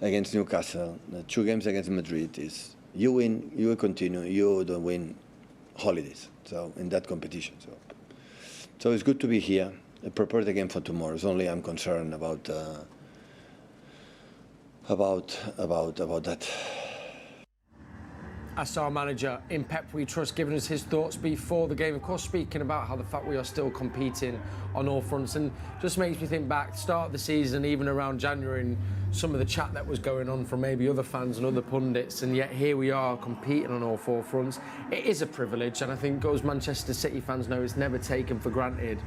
against Newcastle, the 2 games against Madrid is, you win, you will continue, you don't win, holidays, so in that competition. So it's good to be here, prepared again for tomorrow. It's only I'm concerned about that. That's our manager in Pep We Trust, giving us his thoughts before the game. Of course, speaking about how the fact we are still competing on all fronts, and just makes me think back, start of the season, even around January, and some of the chat that was going on from maybe other fans and other pundits, and yet here we are competing on all four fronts. It is a privilege, and I think as Manchester City fans know, it's never taken for granted.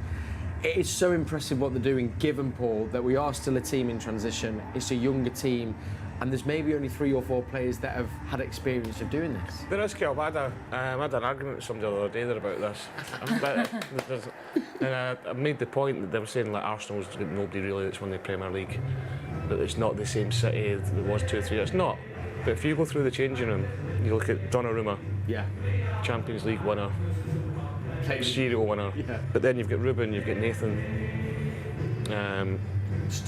It is so impressive what they're doing, given, Paul, that we are still a team in transition. It's a younger team, and there's maybe only 3 or 4 players that have had experience of doing this. There is, Kel. I had an argument with somebody the other day there about this. I made the point that they were saying like Arsenal's got nobody really that's won the Premier League, that it's not the same City that it was 2 or 3 years. It's not. But if you go through the changing room, you look at Donnarumma, Champions League winner, serial winner. Yeah. But then you've got Ruben, you've got Nathan,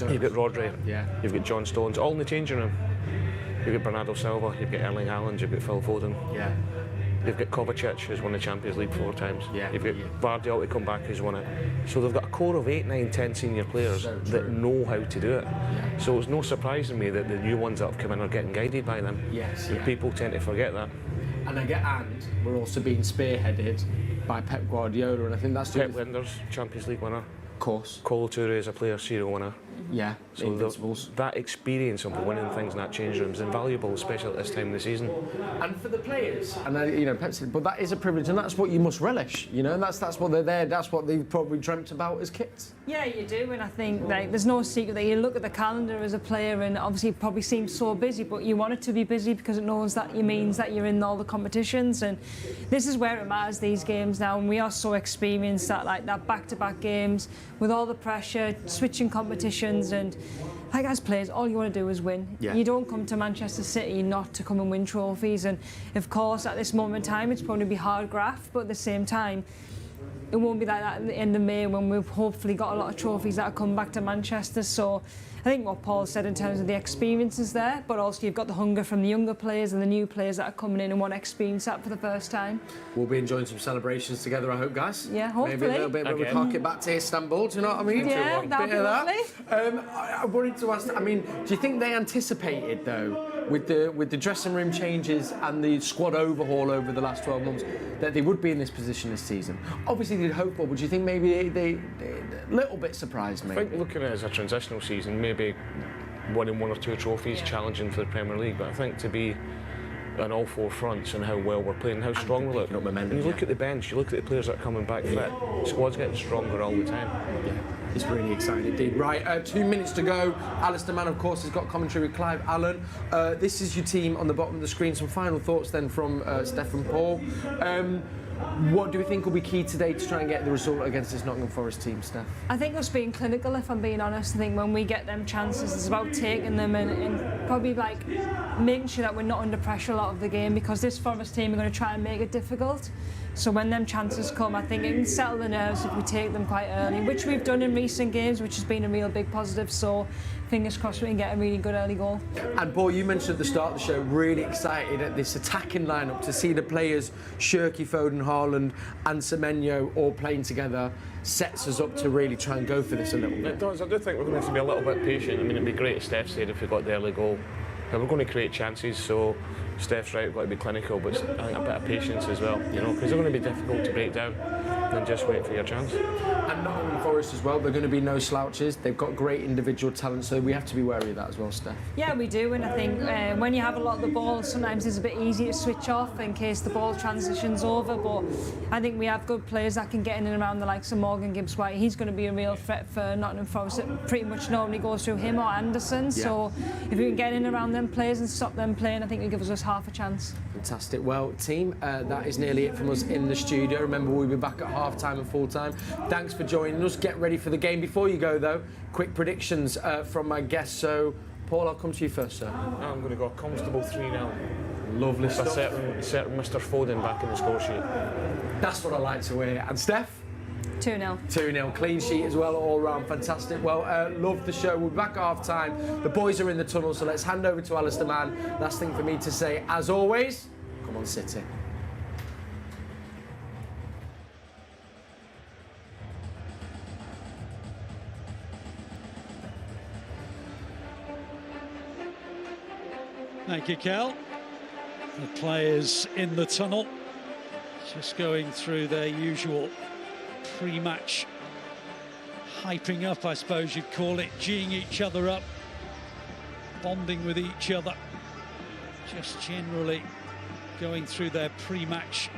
you've got Rodri, you've got John Stones, all in the changing room. You've got Bernardo Silva, you've got Erling Haaland, you've got Phil Foden. Yeah. You've got Kovacic, who's won the Champions League 4 times. Yeah. You've got Guardiola to come back, who's won it. So they've got a core of 8, 9, 10 senior players that know how to do it. Yeah. So it's no surprise to me that the new ones that have come in are getting guided by them. Yes. And people tend to forget that. And we're also being spearheaded by Pep Guardiola, and I think that's... Pep Linders, Champions League winner. Of course. Colo Touré is a player, serial winner. Yeah, so that experience of winning things in that change room is invaluable, especially at this time of the season. And for the players, and Pep said, but that is a privilege, and that's what you must relish, and that's what they're there, that's what they've probably dreamt about as kids. Yeah, you do, and I think there's no secret that you look at the calendar as a player, and obviously it probably seems so busy, but you want it to be busy because it knows that it means that you're in all the competitions, and this is where it matters, these games now, and we are so experienced that that back-to-back games with all the pressure, switching competitions. And as players, all you want to do is win. Yeah. You don't come to Manchester City not to come and win trophies, and of course at this moment in time it's probably be hard graft, but at the same time it won't be like that at the end of May when we've hopefully got a lot of trophies that come back to Manchester. So I think what Paul said in terms of the experience is there, but also you've got the hunger from the younger players and the new players that are coming in and want to experience that for the first time. We'll be enjoying some celebrations together, I hope, guys. Yeah, hopefully. Maybe a little bit, but we can't get back to Istanbul, do you know what I mean? Yeah, that'd be lovely. I wanted to ask, do you think they anticipated, though, with the dressing room changes and the squad overhaul over the last 12 months, that they would be in this position this season? Obviously they'd hope for, but do you think maybe they a little bit surprised, maybe? I think looking at it as a transitional season, maybe winning 1 or 2 trophies, challenging for the Premier League, but I think to be on all 4 fronts and how well we're playing, how strong we look. And you look at the bench, you look at the players that are coming back fit, the squad's getting stronger all the time. Yeah, it's really exciting indeed. Right, 2 minutes to go. Alistair Mann, of course, has got commentary with Clive Allen. This is your team on the bottom of the screen. Some final thoughts then from Steph and Paul. What do we think will be key today to try and get the result against this Nottingham Forest team, Steph? I think us being clinical, if I'm being honest. I think when we get them chances, it's about taking them and probably making sure that we're not under pressure a lot of the game, because this Forest team are going to try and make it difficult. So when them chances come, I think it can settle the nerves if we take them quite early, which we've done in recent games, which has been a real big positive. So fingers crossed we can get a really good early goal. And Paul, you mentioned at the start of the show, really excited at this attacking lineup, to see the players Shirky, Foden, Haaland and Semenyo all playing together sets us up to really try and go for this a little bit. It does. I do think we're going to have to be a little bit patient. It'd be great, as Steph said, if we got the early goal. And we're going to create chances, so Steph's right, we've got to be clinical, but I think a bit of patience as well, because they're going to be difficult to break down, and just wait for your chance. And Nottingham Forest as well, they're going to be no slouches. They've got great individual talent, so we have to be wary of that as well, Steph. Yeah, we do, and I think when you have a lot of the ball, sometimes it's a bit easy to switch off in case the ball transitions over, but I think we have good players that can get in and around the likes of Morgan Gibbs-White. He's going to be a real threat for Nottingham Forest. It pretty much normally goes through him or Anderson, so if we can get in around them players and stop them playing, I think it gives us half a chance. Fantastic. Well, team, that is nearly it from us in the studio. Remember, we'll be back at half-time and full-time. Thanks for joining us. Get ready for the game. Before you go, though, quick predictions from my guests. So, Paul, I'll come to you first, sir. I'm going to go a comfortable 3-0. Lovely stuff. A certain Mr. Foden back in the score sheet. That's what I like to hear. And Steph? 2-0. 2-0. Clean sheet as well, all round. Fantastic. Well, love the show. We'll be back at half-time. The boys are in the tunnel, so let's hand over to Alistair Mann. Last thing for me to say, as always, come on, City. Thank you, Kel. The players in the tunnel just going through their usual pre-match hyping up, I suppose you'd call it, geeing each other up, bonding with each other, just generally going through their pre-match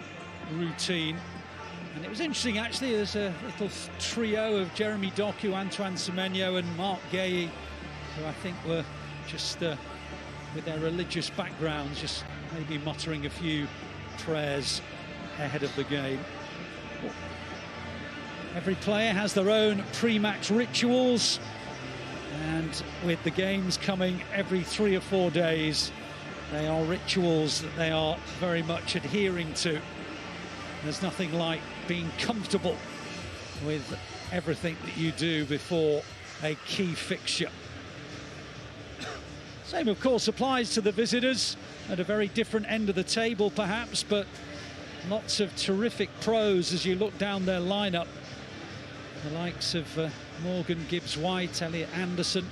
routine. And it was interesting, actually, there's a little trio of Jeremy Doku, Antoine Semenyo and Marc Guéhi, who I think were just with their religious backgrounds, just maybe muttering a few prayers ahead of the game. Every player has their own pre-match rituals, and with the games coming every 3 or 4 days, they are rituals that they are very much adhering to. There's nothing like being comfortable with everything that you do before a key fixture. Same, of course, applies to the visitors at a very different end of the table, perhaps, but lots of terrific pros as you look down their lineup. The likes of Morgan Gibbs-White, Elliot Anderson,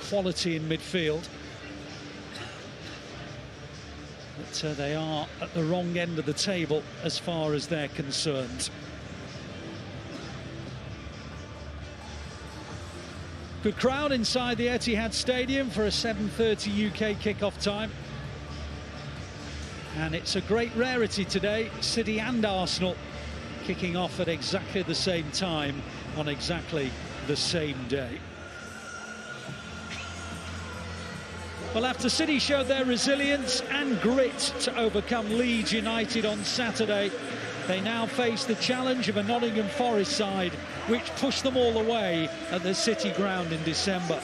quality in midfield. But they are at the wrong end of the table as far as they're concerned. Good crowd inside the Etihad Stadium for a 7:30 UK kickoff time. And it's a great rarity today, City and Arsenal kicking off at exactly the same time on exactly the same day. Well, after City showed their resilience and grit to overcome Leeds United on Saturday, they now face the challenge of a Nottingham Forest side which pushed them all away at the City ground in December.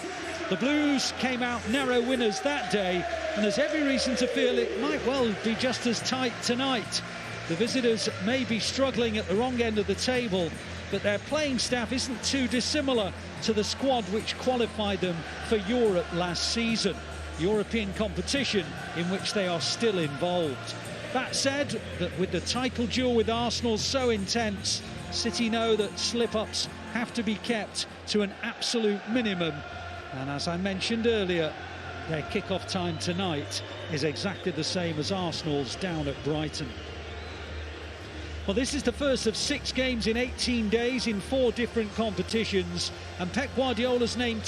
The Blues came out narrow winners that day, and there's every reason to feel it might well be just as tight tonight. The visitors may be struggling at the wrong end of the table, but their playing staff isn't too dissimilar to the squad which qualified them for Europe last season. European competition in which they are still involved. That said, that with the title duel with Arsenal so intense, City know that slip-ups have to be kept to an absolute minimum. And as I mentioned earlier, their kick-off time tonight is exactly the same as Arsenal's down at Brighton. Well, this is the first of 6 games in 18 days in 4 different competitions, and Pep Guardiola's named